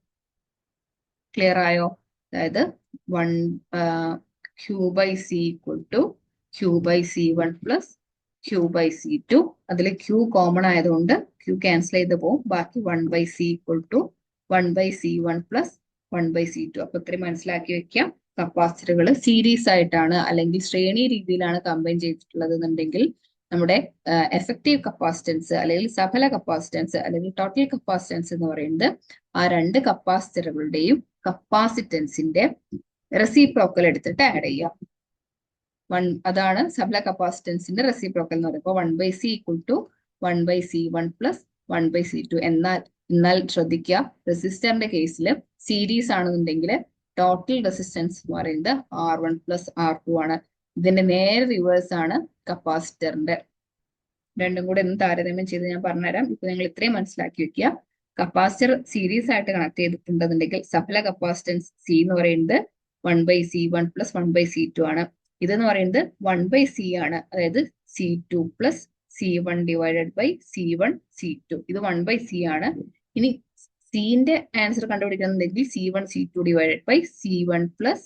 ക്ലിയർ ആയോ? അതായത് Q/C = Q/C1 + Q/C2. അതിൽ Q കോമൺ ആയതുകൊണ്ട് Q ക്യാൻസൽ ചെയ്ത് പോകും. ബാക്കി 1/C = 1/C1 + 1/C2. അപ്പൊ ഇത്രയും മനസ്സിലാക്കി വെക്കാം. കപ്പാസിറ്ററുകൾ സീരീസ് ആയിട്ടാണ് അല്ലെങ്കിൽ ശ്രേണി രീതിയിലാണ് കമ്പൈൻ ചെയ്തിട്ടുള്ളത് എന്നുണ്ടെങ്കിൽ നമ്മുടെ എഫക്റ്റീവ് കപ്പാസിറ്റൻസ് അല്ലെങ്കിൽ സഫല കപ്പാസിറ്റൻസ് അല്ലെങ്കിൽ ടോട്ടൽ കപ്പാസിറ്റൻസ് എന്ന് പറയുന്നത് ആ രണ്ട് കപ്പാസിറ്ററുകളുടെയും കപ്പാസിറ്റൻസിന്റെ റെസിപ്രോക്കൽ എടുത്തിട്ട് ആഡ് ചെയ്യാം. അതാണ് സഫല കപ്പാസിറ്റൻസിന്റെ റെസിപ്രോക്കൽ എന്ന് പറയുന്നത്. അപ്പോൾ 1/C = 1/C1 + 1/C2. എന്നാൽ ശ്രദ്ധിക്കുക, റെസിസ്റ്ററിന്റെ കേസിൽ സീരീസ് ആണെന്നുണ്ടെങ്കിൽ ടോട്ടൽ റെസിസ്റ്റൻസ് എന്ന് പറയുന്നത് R1 + R2 ആണ്. ഇതിന്റെ നേരെ റിവേഴ്സ് ആണ് കപ്പാസിറ്ററിന്റെ. രണ്ടും കൂടെ ഒന്ന് താരതമ്യം ചെയ്ത് ഞാൻ പറഞ്ഞുതരാം. ഇപ്പൊ നിങ്ങൾ ഇത്രയും മനസ്സിലാക്കി വെക്കുക. കപ്പാസിറ്റർ സീരീസ് ആയിട്ട് കണക്ട് ചെയ്തിട്ടുണ്ടെന്നുണ്ടെങ്കിൽ സഫല കപ്പാസിറ്റൻസ് C എന്ന് പറയുന്നത് 1/C1 + 1/C2 ആണ്. ഇതെന്ന് പറയുന്നത് 1/C ആണ്, അതായത് C2 + C1 / C1 C2. ഇത് 1/C ആണ്. ഇനി സിന്റെ answer കണ്ടുപിടിക്കണമെന്നുണ്ടെങ്കിൽ C1 C2 / C1 +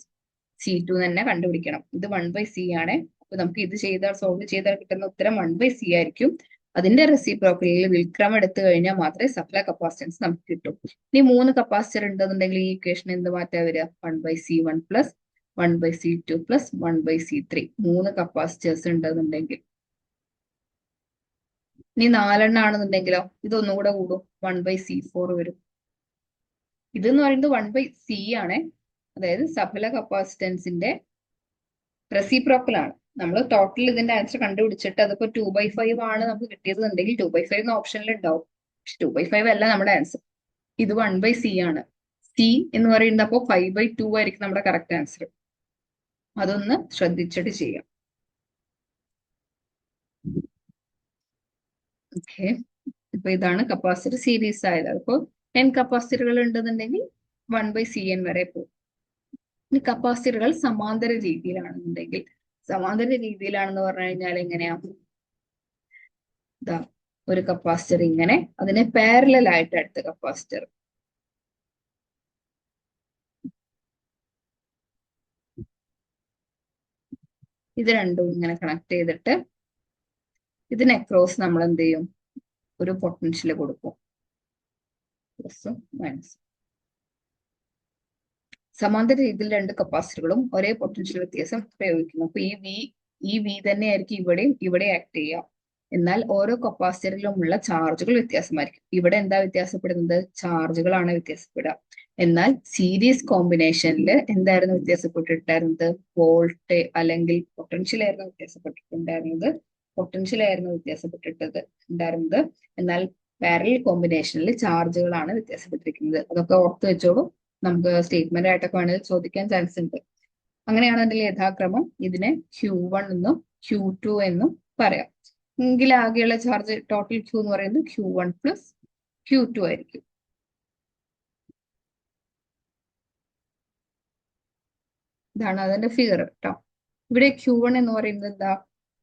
C2 തന്നെ കണ്ടുപിടിക്കണം. ഇത് 1/C ആണ്. അപ്പൊ നമുക്ക് ഇത് സോൾവ് ചെയ്താൽ കിട്ടുന്ന ഉത്തരം 1/C ആയിരിക്കും. അതിന്റെ റെസിപ്രോക്കലിൽ വിൽക്രമം എടുത്തു കഴിഞ്ഞാൽ മാത്രമേ സപ്ല കപ്പാസിറ്റൻസ് നമുക്ക് കിട്ടും. ഇനി 3 കപ്പാസിറ്റർ ഉണ്ടെന്നുണ്ടെങ്കിൽ ഈ ഇക്വേഷൻ എന്ത് മാറ്റാ വരിക, 1/C1 + 1/C2 + 1/C3. 3 കപ്പാസിറ്റേഴ്സ് ഉണ്ടെന്നുണ്ടെങ്കിൽ. ഇനി 4 ആണെന്നുണ്ടെങ്കിലോ ഇതൊന്നും കൂടെ കൂടും, 1/C4 വരും. ഇതെന്ന് പറയുന്നത് 1/C ആണ്, അതായത് സഫല കപ്പാസിറ്റൻസിന്റെ റെസിപ്രോക്കൽ ആണ്. നമ്മൾ ടോട്ടൽ ഇതിന്റെ ആൻസർ കണ്ടുപിടിച്ചിട്ട് അതിപ്പോ 2/5 ആണ് നമുക്ക് കിട്ടിയതെന്നുണ്ടെങ്കിൽ 2/5 ഓപ്ഷനിൽ ഉണ്ടാവും. പക്ഷെ 2/5 അല്ല നമ്മുടെ ആൻസർ. ഇത് 1/C ആണ്. C എന്ന് പറയുന്നത് അപ്പോൾ 5/2 ആയിരിക്കും നമ്മുടെ കറക്റ്റ് ആൻസർ. അതൊന്ന് ശ്രദ്ധിച്ചിട്ട് ചെയ്യാം. ഓക്കെ, ഇപ്പൊ ഇതാണ് കപ്പാസിറ്റർ സീരീസ് ആയത്. അപ്പോൾ 10 കപ്പാസിറ്ററുകൾ ഉണ്ടെന്നുണ്ടെങ്കിൽ 1/CN വരെ പോകും. ഇനി കപ്പാസിറ്ററുകൾ സമാന്തര രീതിയിലാണെന്നുണ്ടെങ്കിൽ, സമാന്തര രീതിയിലാണെന്ന് പറഞ്ഞു കഴിഞ്ഞാൽ എങ്ങനെയാ, ഇതാ ഒരു കപ്പാസിറ്റർ ഇങ്ങനെ, അതിന് പാരലൽ ആയിട്ട് അടുത്ത കപ്പാസിറ്റർ, ഇത് രണ്ടും ഇങ്ങനെ കണക്ട് ചെയ്തിട്ട് ഇതിന് അക്രോസ് നമ്മൾ എന്ത് ചെയ്യും, ഒരു പൊട്ടൻഷ്യൽ കൊടുക്കും, പ്ലസും മൈനസും. സമാന്തര രീതിയിൽ രണ്ട് കപ്പാസിറ്ററുകളും ഒരേ പൊട്ടൻഷ്യൽ വ്യത്യാസം പ്രയോഗിക്കുന്നു. അപ്പൊ ഈ വി തന്നെയായിരിക്കും ഇവിടെ ആക്ട് ചെയ്യുക. എന്നാൽ ഓരോ കപ്പാസിറ്ററിലുമുള്ള ചാർജുകൾ വ്യത്യാസമായിരിക്കും. ഇവിടെ എന്താ വ്യത്യാസപ്പെടുന്നത്? ചാർജുകളാണ് വ്യത്യാസപ്പെടുക. എന്നാൽ സീരീസ് കോമ്പിനേഷനിൽ എന്തായിരുന്നു വ്യത്യാസപ്പെട്ടിട്ടുണ്ടായിരുന്നത്? വോൾട്ട് അല്ലെങ്കിൽ പൊട്ടൻഷ്യൽ ആയിരുന്നു വ്യത്യാസപ്പെട്ടിട്ടുണ്ടായിരുന്നത്. എന്നാൽ പാരലൽ കോമ്പിനേഷനിൽ ചാർജുകളാണ് വ്യത്യാസപ്പെട്ടിരിക്കുന്നത്. അതൊക്കെ ഓർത്ത് വെച്ചോളൂ. നമുക്ക് സ്റ്റേറ്റ്മെന്റ് ആയിട്ടൊക്കെ വേണമെങ്കിൽ ചോദിക്കാൻ ചാൻസ് ഉണ്ട്. അങ്ങനെയാണെങ്കിൽ യഥാക്രമം ഇതിനെ Q1 എന്നും Q2 എന്നും പറയാം. എങ്കിൽ ആകെയുള്ള ചാർജ് ടോട്ടൽ Q എന്ന് പറയുന്നത് Q1 പ്ലസ് Q2 ആയിരിക്കും. ഇതാണ് അതിന്റെ ഫിഗർ കേട്ടോ. ഇവിടെ Q1 എന്ന് പറയുന്നത് എന്താ?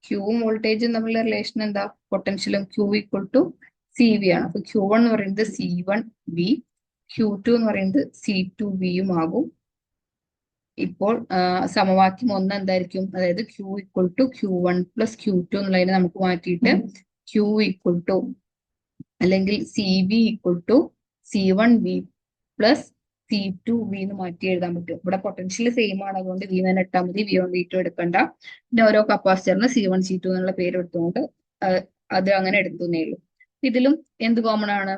Qവും വോൾട്ടേജും തമ്മിലുള്ള റിലേഷൻ എന്താ? പൊട്ടൻഷ്യലും Q ഈക്വൽ ടു CV ആണ്. അപ്പൊ Q1 എന്ന് പറയുന്നത് C1V, Q2 എന്ന് പറയുന്നത് C2Vയും ആകും. ഇപ്പോൾ സമവാക്യം 1 എന്തായിരിക്കും? അതായത് Q equal to Q1 plus Q2 എന്നുള്ളതിനെ നമുക്ക് മാറ്റിയിട്ട് Q ഈക്വൽ ടു അല്ലെങ്കിൽ CV equal to C1V plus C2V എന്ന് മാറ്റി എഴുതാൻ പറ്റും. ഇവിടെ പൊട്ടൻഷ്യൽ സെയിം ആണ്, അതുകൊണ്ട് V തന്നെ ഇട്ടാൽ മതി. V1 V2 എടുക്കണ്ട. പിന്നെ ഓരോ കപ്പാസിറ്ററിന് C1 C2 എന്നുള്ള പേര് എടുത്തുകൊണ്ട് അത് അങ്ങനെ എടുത്തുന്നേ ഉള്ളൂ. ഇതിലും എന്ത് കോമൺ ആണ്?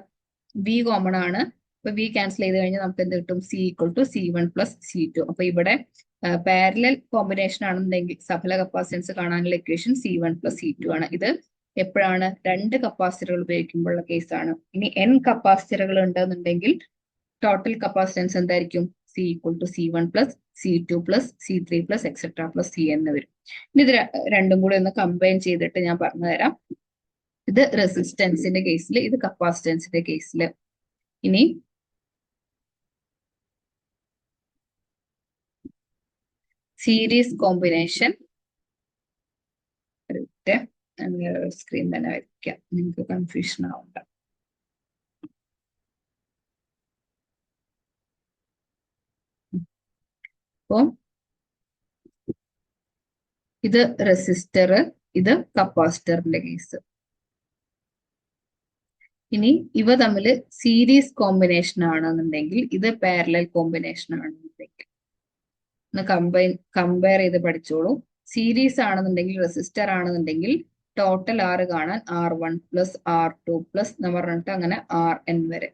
V കോമൺ ആണ്. അപ്പൊ V ക്യാൻസൽ ചെയ്ത് കഴിഞ്ഞാൽ നമുക്ക് എന്ത് കിട്ടും? C equal to C1 plus C2. അപ്പൊ ഇവിടെ പാരലൽ കോമ്പിനേഷൻ ആണെന്നുണ്ടെങ്കിൽ സഫല കപ്പാസിറ്റൻസ് കാണാനുള്ള ഇക്വേഷൻ C1 പ്ലസ് C2 ആണ്. ഇത് എപ്പോഴാണ്? രണ്ട് കപ്പാസിറ്ററുകൾ ഉപയോഗിക്കുമ്പോഴുള്ള കേസാണ്. ഇനി N കപ്പാസിറ്ററുകൾ ഉണ്ടെന്നുണ്ടെങ്കിൽ ടോട്ടൽ കപ്പാസിറ്റൻസ് എന്തായിരിക്കും? C equal to C1 plus C2 plus C3 plus etcetera plus C എന്ന് വരും. ഇനി ഇത് രണ്ടും കൂടി ഒന്ന് കമ്പൈൻ ചെയ്തിട്ട് ഞാൻ പറഞ്ഞുതരാം. ഇത് റെസിസ്റ്റൻസിന്റെ കേസിൽ, ഇത് കപ്പാസിറ്റൻസിന്റെ കേസിൽ. ഇനി സീരീസ് കോമ്പിനേഷൻ സ്ക്രീൻ തന്നെ വയ്ക്കാം, നിങ്ങൾക്ക് കൺഫ്യൂഷൻ ആവണ്ട. അപ്പം ഇത് റെസിസ്റ്റർ, ഇത് കപ്പാസിറ്ററിന്റെ കേസ്. ഇനി ഇവ തമ്മിൽ സീരീസ് കോമ്പിനേഷൻ ആണെന്നുണ്ടെങ്കിൽ, ഇത് പാരലൽ കോമ്പിനേഷൻ ആണെന്നുണ്ടെങ്കിൽ ഒന്ന് കമ്പയർ ചെയ്ത് പഠിച്ചോളൂ. സീരീസ് ആണെന്നുണ്ടെങ്കിൽ, റെസിസ്റ്റർ ആണെന്നുണ്ടെങ്കിൽ ടോട്ടൽ R കാണാൻ R1 പ്ലസ് R2 പ്ലസ് എന്ന് പറഞ്ഞിട്ട് അങ്ങനെ Rn വരെ.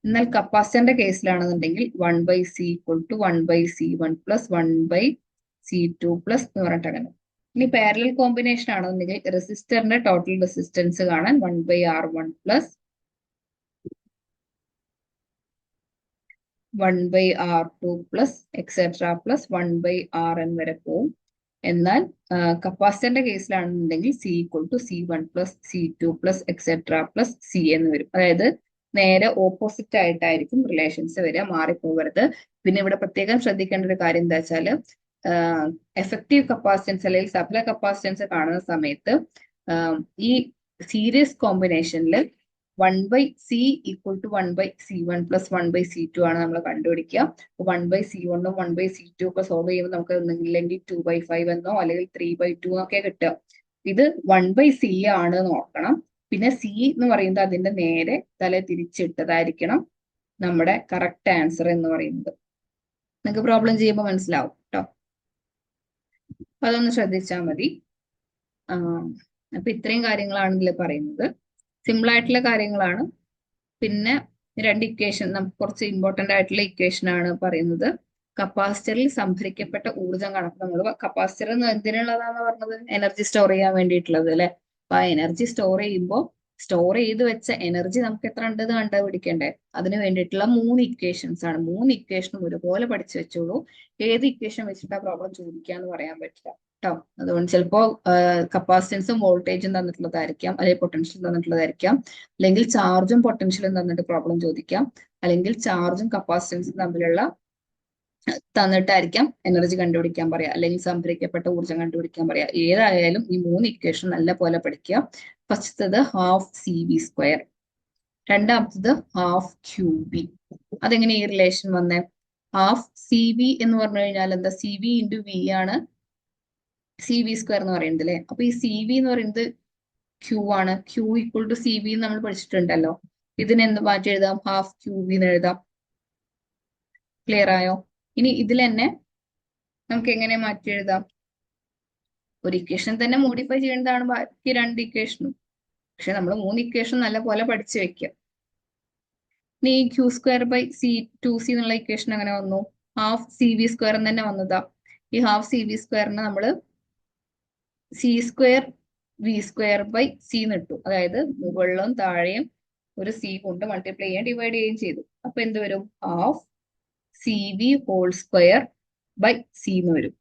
എന്നാൽ കപ്പാസിറ്ററിന്റെ കേസിലാണെന്നുണ്ടെങ്കിൽ 1/C equal to 1/C1 plus 1/C2 plus എന്ന് പറഞ്ഞിട്ട് അങ്ങനെ. ഇനി പാരലൽ കോമ്പിനേഷൻ ആണെന്നുണ്ടെങ്കിൽ റെസിസ്റ്ററിന്റെ ടോട്ടൽ റെസിസ്റ്റൻസ് കാണാൻ 1/R1 plus 1/R2 plus etcetera plus 1/Rn വരെ പോവും. എന്നാൽ കപ്പാസിറ്ററിന്റെ കേസിലാണെന്നുണ്ടെങ്കിൽ C equal to C1 plus C2 plus etcetera plus C എന്ന് വരും. അതായത് നേരെ ഓപ്പോസിറ്റ് ആയിട്ടായിരിക്കും റിലേഷൻസ് വരിക, മാറിപ്പോകരുത്. പിന്നെ ഇവിടെ പ്രത്യേകം ശ്രദ്ധിക്കേണ്ട ഒരു കാര്യം എന്താ വെച്ചാല്, എഫക്റ്റീവ് കപ്പാസിറ്റൻസ് അല്ലെങ്കിൽ സപ്ലൈ കപ്പാസിറ്റൻസ് കാണുന്ന സമയത്ത് ഈ സീരീസ് കോമ്പിനേഷനിൽ 1/C equal to 1/C1 plus 1/C2 ആണ് നമ്മൾ കണ്ടുപിടിക്കുക. 1/C1 ഉം 1/C2 ഒക്കെ സോൾവ് ചെയ്യുമ്പോൾ നമുക്ക് ഒന്നില്ലെങ്കിൽ 2/5 എന്നോ അല്ലെങ്കിൽ 3/2 ഒക്കെ കിട്ടുക. ഇത് 1/C ആണ് നോക്കണം. പിന്നെ C എന്ന് പറയുന്നത് അതിന്റെ നേരെ തല തിരിച്ചിട്ടതായിരിക്കണം നമ്മുടെ കറക്റ്റ് ആൻസർ എന്ന് പറയുന്നത്. നിങ്ങൾക്ക് പ്രോബ്ലം ചെയ്യുമ്പോൾ മനസ്സിലാവും കേട്ടോ. അതൊന്ന് ശ്രദ്ധിച്ചാൽ മതി. അപ്പൊ ഇത്രയും കാര്യങ്ങളാണ് ഇതിൽ പറയുന്നത്. സിമ്പിൾ ആയിട്ടുള്ള കാര്യങ്ങളാണ്. പിന്നെ രണ്ട് ഇക്വേഷൻ, നമുക്ക് കുറച്ച് ഇമ്പോർട്ടന്റ് ആയിട്ടുള്ള ഇക്വേഷൻ ആണ് പറയുന്നത്. കപ്പാസിറ്ററിൽ സംഭരിക്കപ്പെട്ട ഊർജ്ജം കണക്ക്, നമ്മൾ കപ്പാസിറ്റർ എന്തിനുള്ളതാന്ന് പറഞ്ഞത്? എനർജി സ്റ്റോർ ചെയ്യാൻ വേണ്ടിയിട്ടുള്ളത് അല്ലെ. അപ്പൊ ആ എനർജി സ്റ്റോർ ചെയ്യുമ്പോൾ സ്റ്റോർ ചെയ്ത് വെച്ച എനർജി നമുക്ക് എത്ര ഉണ്ടെന്ന് കണ്ടുപിടിക്കണ്ടേ? അതിന് വേണ്ടിയിട്ടുള്ള 3 ഇക്വേഷൻസ് ആണ്. 3 ഇക്വേഷനും ഒരുപോലെ പഠിച്ചു വെച്ചോളൂ. ഏത് ഇക്വേഷൻ വെച്ചിട്ടാ പ്രോബ്ലം ചോദിക്കാന്ന് പറയാൻ പറ്റില്ല കേട്ടോ. അതുകൊണ്ട് ചിലപ്പോ കപ്പാസിറ്റൻസും വോൾട്ടേജും തന്നിട്ടുള്ളതായിരിക്കാം, അല്ലെങ്കിൽ പൊട്ടൻഷ്യൽ തന്നിട്ടുള്ളതായിരിക്കാം, അല്ലെങ്കിൽ ചാർജും പൊട്ടൻഷ്യലും തന്നിട്ട് പ്രോബ്ലം ചോദിക്കാം, അല്ലെങ്കിൽ ചാർജും കപ്പാസിറ്റൻസും തമ്മിലുള്ള തന്നിട്ടായിരിക്കാം എനർജി കണ്ടുപിടിക്കാൻ പറയാം, അല്ലെങ്കിൽ സംഭരിക്കപ്പെട്ട ഊർജ്ജം കണ്ടുപിടിക്കാൻ പറയാം. ഏതായാലും ഈ 3 ഇക്വേഷൻ നല്ല പോലെ പഠിക്കുക. ഫസ്റ്റത്തത് ½ CV², രണ്ടാമത്തത് ½ അതെങ്ങനെ ഈ റിലേഷൻ വന്നേ? ½ CV എന്ന് പറഞ്ഞു കഴിഞ്ഞാൽ എന്താ? CV × V ആണ് CV² എന്ന് പറയുന്നത് അല്ലെ. അപ്പൊ ഈ CV എന്ന് പറയുന്നത് ക്യൂ ആണ്. Q equal to C V നമ്മൾ പഠിച്ചിട്ടുണ്ടല്ലോ. ഇതിനെ എന്ത് മാറ്റി എഴുതാം? ഹാഫ് ക്യൂ വി എന്ന് എഴുതാം. ക്ലിയർ ആയോ? ഇനി ഇതിൽ തന്നെ നമുക്ക് എങ്ങനെ മാറ്റി എഴുതാം? ഒരു ഇക്വേഷൻ തന്നെ മോഡിഫൈ ചെയ്യേണ്ടതാണ് ബാക്കി രണ്ട് ഇക്വേഷനും. പക്ഷെ നമ്മൾ 3 ഇക്വേഷൻ നല്ല പോലെ പഠിച്ചു വെക്കുക. ഇനി Q square by C 2c എന്നുള്ള ഇക്വേഷൻ അങ്ങനെ വന്നു. ഹാഫ് സി വി സ്ക്വയർ തന്നെ വന്നതാ. ഈ ഹാഫ് സി വി സ്ക്വയറിനെ നമ്മൾ C square V square by C ഇട്ടു. അതായത് മുകളിലും താഴെയും ഒരു സി കൊണ്ട് മൾട്ടിപ്ലൈ ചെയ്യാൻ ഡിവൈഡ് ചെയ്യുകയും ചെയ്തു. അപ്പൊ എന്ത് വരും? Half C V whole square by C എന്ന് വരും.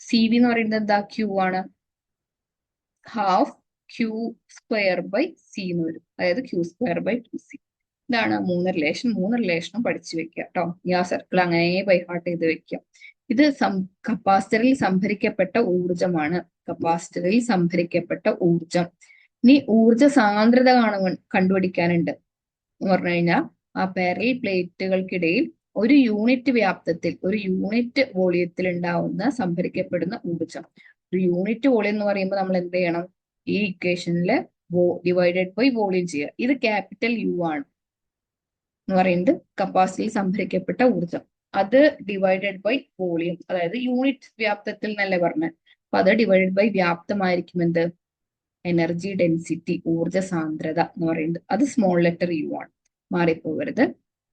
സി വി എന്ന് പറയുന്നത് എന്താ? ക്യൂ ആണ്. Half Q square by C എന്ന് വരും. അതായത് ക്യൂ സ്ക്വയർ ബൈ 2c. ഇതാണ് 3 റിലേഷൻ. 3 റിലേഷനും പഠിച്ചു വെക്കുക കേട്ടോ. ഈ ആ സർക്കിൾ അങ്ങനെ ബൈ ഹാർട്ട് ചെയ്ത് വെക്കുക. ഇത് കപ്പാസിറ്ററിൽ സംഭരിക്കപ്പെട്ട ഊർജമാണ്. കപ്പാസിറ്ററിൽ സംഭരിക്കപ്പെട്ട ഊർജം. ഇനി ഊർജ സാന്ദ്രത കണ്ടുപിടിക്കാനുണ്ട് എന്ന് പറഞ്ഞു കഴിഞ്ഞാൽ ആ പാരലൽ പ്ലേറ്റുകൾക്കിടയിൽ ഒരു യൂണിറ്റ് വ്യാപ്തത്തിൽ, ഒരു യൂണിറ്റ് വോളിയത്തിൽ ഉണ്ടാവുന്ന സംഭരിക്കപ്പെടുന്ന ഊർജം. ഒരു യൂണിറ്റ് വോളിയം എന്ന് പറയുമ്പോൾ നമ്മൾ എന്ത് ചെയ്യണം? ഈ ഇക്വേഷനിൽ ഡിവൈഡഡ് ബൈ വോളിയം ചെയ്യുക. ഇത് ക്യാപിറ്റൽ യു ആണ് എന്ന് പറയുന്നത് കപ്പാസിറ്റിയിൽ സംഭരിക്കപ്പെട്ട ഊർജം. അത് ഡിവൈഡഡ് ബൈ വോളിയം, അതായത് യൂണിറ്റ് വ്യാപ്തത്തിൽ എന്നല്ലേ പറഞ്ഞത്. അപ്പൊ അത് ഡിവൈഡഡ് ബൈ വ്യാപ്തമായിരിക്കും എന്ത്? എനർജി ഡെൻസിറ്റി, ഊർജ സാന്ദ്രത എന്ന് പറയുന്നത്. അത് സ്മോൾ ലെറ്റർ യു ആണ്. മാറിപ്പോകരുത്,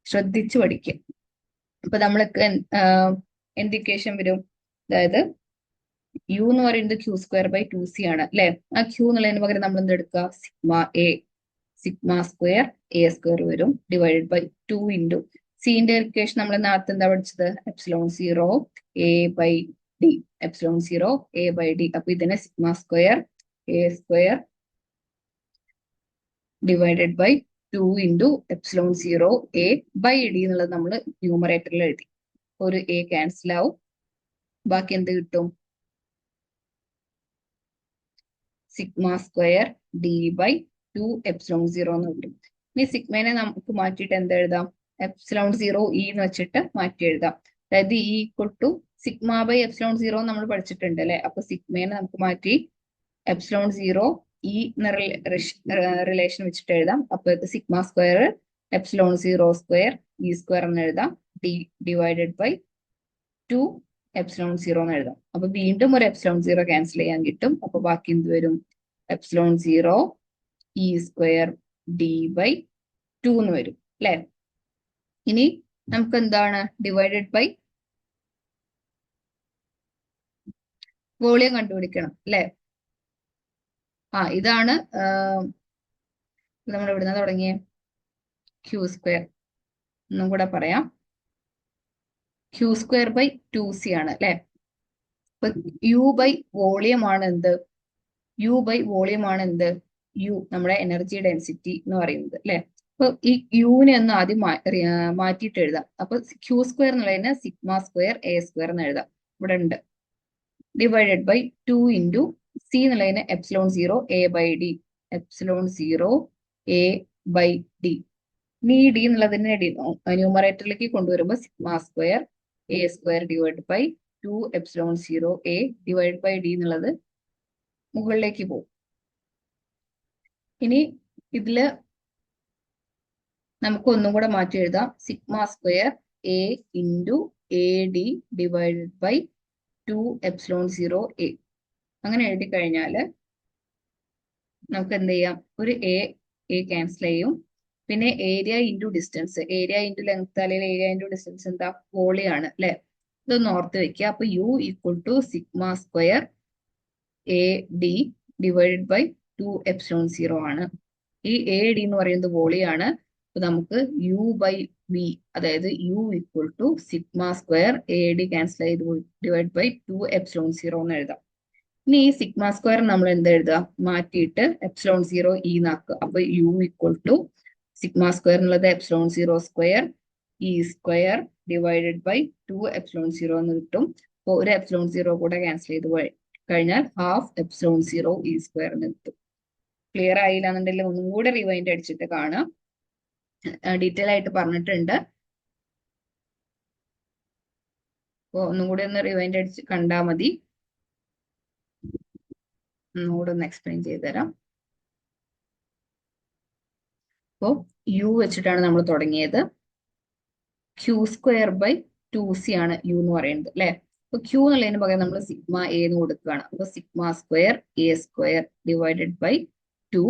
ശ്രദ്ധിച്ചു പഠിക്കുക. അപ്പൊ നമ്മൾക്ക് എന്ത് ഇക്വേഷൻ വരും? അതായത് യു എന്ന് പറയുന്നത് ക്യൂ സ്ക്വയർ ബൈ 2c ആണ് അല്ലെ. ആ ക്യൂ എന്നുള്ളതിന് പകരം നമ്മൾ എന്ത് എടുക്കുക? സിഗ്മ സ്ക്വയർ എ സ്ക്വയർ വരും ഡിവൈഡഡ് ബൈ 2 ഇൻറ്റു സിന്റെ ഇക്വേഷൻ നമ്മൾ നേരത്തെ എന്താ പഠിച്ചത്? Epsilon 0 A by D. Epsilon 0 A by D. അപ്പൊ ഇതിനെ sigma square A square divided by 2 into epsilon 0 A by D എന്നുള്ളത് നമ്മൾ ന്യൂമറേറ്ററിൽ എഴുതി. ഒരു എ ക്യാൻസൽ ആവും. ബാക്കി എന്ത് കിട്ടും? Sigma square D by 2 epsilon 0 എന്ന് കിട്ടും. ഇനി സിഗ്മേനെ നമുക്ക് മാറ്റിയിട്ട് എന്ത് എഴുതാം? എപ്സിലോൺ 0 ഇ എന്ന് വെച്ചിട്ട് മാറ്റി എഴുതാം. അതായത് E equal to sigma by epsilon 0 നമ്മൾ പഠിച്ചിട്ടുണ്ട് അല്ലെ. അപ്പൊ സിഗ്മേനെ നമുക്ക് മാറ്റി എപ്സിലോൺ 0 ഇ എന്ന റിലേഷൻ വെച്ചിട്ട് എഴുതാം. അപ്പൊ ഇത് sigma square epsilon 0 square E square എന്ന് എഴുതാം. ഡിവൈഡഡ് ബൈ 2 എപ്സിലോൺ 0 എന്ന് എഴുതാം. അപ്പൊ വീണ്ടും ഒരു എപ്സിലോൺ 0 ക്യാൻസൽ ചെയ്യാൻ കിട്ടും. അപ്പൊ ബാക്കി എന്ത് വരും? Epsilon 0 E square D by 2 എന്ന് വരും അല്ലെ. ഇനി നമുക്ക് എന്താണ്? ഡിവൈഡഡ് ബൈ വോളിയം കണ്ടുപിടിക്കണം അല്ലെ. ഇതാണ് നമ്മൾ ഇവിടുന്ന് തുടങ്ങിയ ക്യൂ സ്ക്വയർ. ഒന്നും കൂടെ പറയാം. ക്യൂ സ്ക്വയർ ബൈ 2c ആണ് അല്ലെ. അപ്പൊ യു ബൈ വോളിയം ആണ് എന്ത്? യു ബൈ വോളിയം ആണ് എന്ത്? യു നമ്മുടെ എനർജി ഡെൻസിറ്റി എന്ന് പറയുന്നത് അല്ലെ. അപ്പൊ ഈ യുവിനെ ഒന്ന് ആദ്യം മാറ്റിയിട്ട് എഴുതാം. അപ്പൊ ക്യൂ സ്ക്വയർ എന്നുള്ളതിന് സിഗ്മ സ്ക്വയർ എ സ്ക്വയർ എന്ന് എഴുതാം. ഇവിടെ ഉണ്ട്. ഡിവൈഡഡ് ബൈ 2 ഇൻറ്റു സി എന്നുള്ളതിന് epsilon 0 A by D. Epsilon 0 A by D. ഇനി ഡി എന്നുള്ളതിനെ ന്യൂമറേറ്ററിലേക്ക് കൊണ്ടുവരുമ്പോൾ sigma square A square divide by 2 epsilon 0 A divide by D എന്നുള്ളത് മുകളിലേക്ക് പോകും. ഇനി ഇതില് നമുക്ക് ഒന്നും കൂടെ മാറ്റി എഴുതാം. Sigma square A into A D divided by 2 epsilon 0 A. അങ്ങനെ എഴുതി കഴിഞ്ഞാല് നമുക്ക് എന്ത് ചെയ്യാം? ഒരു എ ക്യാൻസൽ ചെയ്യും. പിന്നെ area into distance, area into length അല്ലെങ്കിൽ ഏരിയ ഇൻറ്റു ഡിസ്റ്റൻസ് എന്താ? വോളിയാണ് അല്ലെ. ഇതൊന്ന് ഓർത്ത് വെക്കുക. അപ്പൊ U equal to sigma square A D divided by 2 epsilon 0 ആണ്. ഈ എ ഡി എന്ന് പറയുന്നത് വോളിയാണ്. അപ്പൊ നമുക്ക് യു ബൈ വി, അതായത് U equal to sigma square A D cancel ചെയ്ത് ഡിവൈഡ് ബൈ 2 എപ്സിലോൺ 0 എന്ന് എഴുതാം. ഇനി ഈ സിഗ്മ സ്ക്വയർ നമ്മൾ എന്ത് എഴുതാം? മാറ്റിയിട്ട് എപ്സിലോൺ 0 ഇ എന്നാക്കുക. അപ്പൊ U equal to sigma square എന്നുള്ളത് epsilon 0 square E square divided by 2 epsilon 0 എന്ന് കിട്ടും. അപ്പോൾ ഒരു എപ്സിലോൺ 0 കൂടെ ക്യാൻസൽ ചെയ്ത് കഴിഞ്ഞാൽ ഹാഫ് എപ്സിലോൺ 0 ഇ സ്ക്വയർ എന്ന് കിട്ടും. ക്ലിയർ ആയില്ല എന്നുണ്ടെങ്കിൽ ഒന്നും കൂടെ റിവൈൻഡ് അടിച്ചിട്ട് കാണാം. ഡീറ്റെയിൽ ആയിട്ട് പറഞ്ഞിട്ടുണ്ട്. അപ്പോൾ ഒന്നും കൂടി ഒന്ന് റിവൈൻഡ് അടിച്ച് കണ്ടാൽ മതി. ഒന്നുകൂടെ ഒന്ന് എക്സ്പ്ലെയിൻ ചെയ്തു തരാം. അപ്പോൾ യു വെച്ചിട്ടാണ് നമ്മൾ തുടങ്ങിയത്. ക്യൂ സ്ക്വയർ ബൈ 2c ആണ് യു എന്ന് പറയുന്നത് അല്ലെ. അപ്പൊ ക്യൂ എന്നുള്ളതിന് പകരം നമ്മൾ സിഗ്മ എ എന്ന് കൊടുക്കുകയാണ്. അപ്പൊ sigma square A square divided by 2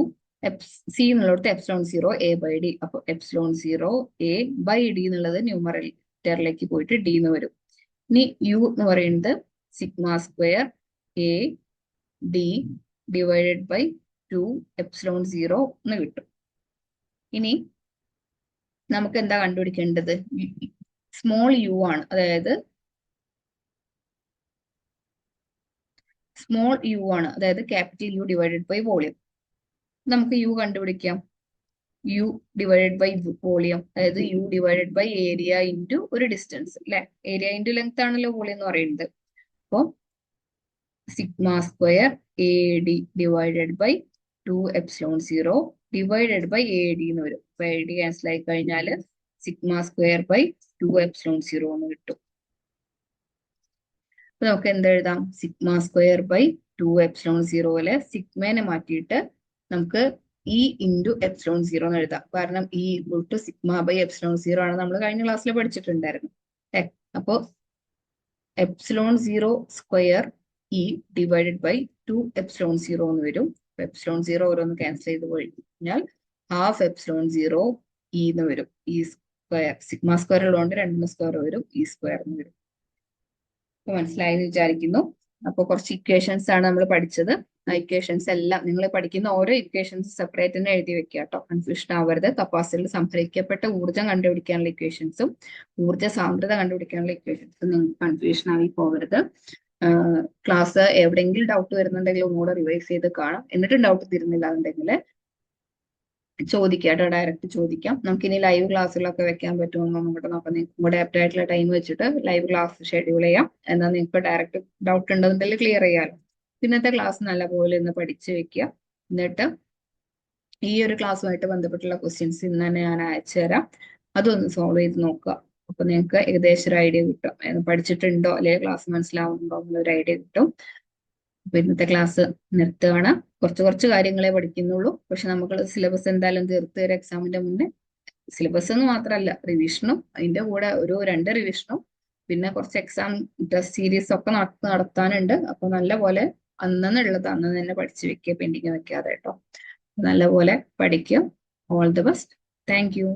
C എന്നുള്ളത് എപ്സിലോൺ 0 എ ബൈ ഡി. അപ്പൊ എപ്സിലോൺ 0 എ ബൈ ഡി എന്നുള്ളത് ന്യൂമറേറ്ററിലേക്ക് പോയിട്ട് ഡി എന്ന് വരും. ഇനി യു എന്ന് പറയുന്നത് sigma square A D divided by 2 epsilon 0 എന്ന് കിട്ടും. ഇനി നമുക്ക് എന്താ കണ്ടുപിടിക്കേണ്ടത്? സ്മോൾ യു ആണ്, അതായത് സ്മോൾ യു ആണ്, അതായത് capital U divided by volume. നമുക്ക് യു കണ്ടുപിടിക്കാം. യു ഡിവൈഡഡ് ബൈ വോളിയം, അതായത് U divided by area into ഒരു ഡിസ്റ്റൻസ് അല്ലെ. ഏരിയ ഇൻറ്റു ലെങ്ത് ആണല്ലോ വോളിയം എന്ന് പറയുന്നത്. അപ്പോൾ sigma square A D divided by 2 epsilon 0 divided by A D എന്ന് വരും. അപ്പൊ എ ഡി ക്യാൻസൽ ആയി കഴിഞ്ഞാൽ സിഗ്മ സ്ക്വയർ ബൈ 2 എപ്സിലോൺ 0 എന്ന് കിട്ടും. അപ്പൊ നമുക്ക് എന്തെഴുതാം? സിഗ്മ സ്ക്വയർ ബൈ 2 എപ്സിലോൺ 0 സിഗ്മേനെ മാറ്റിയിട്ട് നമുക്ക് ഇ ഇൻറ്റു എപ്സിലോൺ 0 എന്ന് എഴുതാം. കാരണം E equal to sigma by epsilon 0 ആണ് നമ്മൾ കഴിഞ്ഞ ക്ലാസ്സിൽ പഠിച്ചിട്ടുണ്ടായിരുന്നു. അപ്പോ epsilon 0 square E divided by 2 epsilon 0 എന്ന് വരും. എപ്സിലോൺ 0 ഓരോന്ന് ക്യാൻസൽ ചെയ്ത് കഴിഞ്ഞാൽ ഹാഫ് എപ്സിലോൺ 0 ഇ എന്ന് വരും. ഇ സ്ക്വയർ സിഗ്മ സ്ക്വയർ ഉള്ളതുകൊണ്ട് രണ്ടിന് സ്ക്വയർ വരും, ഇ സ്ക്വയർ എന്ന് വരും. അപ്പൊ മനസ്സിലായി എന്ന് വിചാരിക്കുന്നു. അപ്പൊ കുറച്ച് ഇക്വേഷൻസ് ആണ് നമ്മൾ പഠിച്ചത്. ആ ഇക്വേഷൻസ് എല്ലാം നിങ്ങൾ പഠിക്കുന്ന ഓരോ ഇക്വേഷൻസ് സെപ്പറേറ്റ് തന്നെ എഴുതി വെക്കുക കേട്ടോ, കൺഫ്യൂഷൻ ആവരുത്. കപ്പാസിറ്ററിൽ സംഭരിക്കപ്പെട്ട ഊർജ്ജം കണ്ടുപിടിക്കാനുള്ള ഇക്വേഷൻസും ഊർജ്ജ സാന്ദ്രത കണ്ടുപിടിക്കാനുള്ള ഇക്വേഷൻസും നിങ്ങൾക്ക് കൺഫ്യൂഷൻ ആയി പോകരുത്. ക്ലാസ് എവിടെയെങ്കിലും ഡൗട്ട് വരുന്നുണ്ടെങ്കിൽ ഒന്നുകൂടെ റിവൈസ് ചെയ്ത് കാണാം. എന്നിട്ടും ഡൗട്ട് തീരുന്നില്ല എന്നുണ്ടെങ്കിൽ ചോദിക്കാം കേട്ടോ, ഡയറക്റ്റ് ചോദിക്കാം. നമുക്കിനി ലൈവ് ക്ലാസ്സുകളൊക്കെ വെക്കാൻ പറ്റുമെന്ന് നമുക്ക് നോക്കാം. നിങ്ങൾക്ക് കൂടെ ആപ്റ്റ് ആയിട്ടുള്ള ടൈം വെച്ചിട്ട് ലൈവ് ക്ലാസ് ഷെഡ്യൂൾ ചെയ്യാം. എന്നാൽ നിങ്ങൾക്ക് ഡയറക്റ്റ് ഡൗട്ട് ഉണ്ടെന്നുണ്ടെങ്കിൽ ക്ലിയർ ചെയ്യാമല്ലോ. പിന്നത്തെ ക്ലാസ് നല്ലപോലെ ഒന്ന് പഠിച്ചു വെക്കുക. എന്നിട്ട് ഈ ഒരു ക്ലാസ്സുമായിട്ട് ബന്ധപ്പെട്ടുള്ള ക്വസ്റ്റ്യൻസ് ഇന്ന് തന്നെ ഞാൻ അയച്ചു തരാം. അതൊന്ന് സോൾവ് ചെയ്ത് നോക്കുക. അപ്പൊ നിങ്ങൾക്ക് ഏകദേശം ഒരു ഐഡിയ കിട്ടും, പഠിച്ചിട്ടുണ്ടോ അല്ലെങ്കിൽ ക്ലാസ് മനസ്സിലാവുന്നുണ്ടോ എന്നുള്ളൊരു ഐഡിയ കിട്ടും. അപ്പൊ ഇന്നത്തെ ക്ലാസ് നിർത്തുകയാണ്. കുറച്ച് കാര്യങ്ങളെ പഠിക്കുന്നുള്ളൂ. പക്ഷെ നമുക്ക് സിലബസ് എന്തായാലും തീർത്ത് ഒരു എക്സാമിന്റെ മുന്നേ സിലബസ് എന്ന് മാത്രമല്ല റിവിഷനും അതിന്റെ കൂടെ ഒരു 2 റിവിഷനും പിന്നെ കുറച്ച് എക്സാം ടെസ്റ്റ് സീരീസ് ഒക്കെ നടത്താനുണ്ട്. അപ്പൊ നല്ല പോലെ അന്നുള്ളത് അന്ന് തന്നെ പഠിച്ചു വെക്കുക, പെൻഡിങ് വെക്കാതെ കേട്ടോ. നല്ല പോലെ പഠിക്കുക. All the best. Thank you.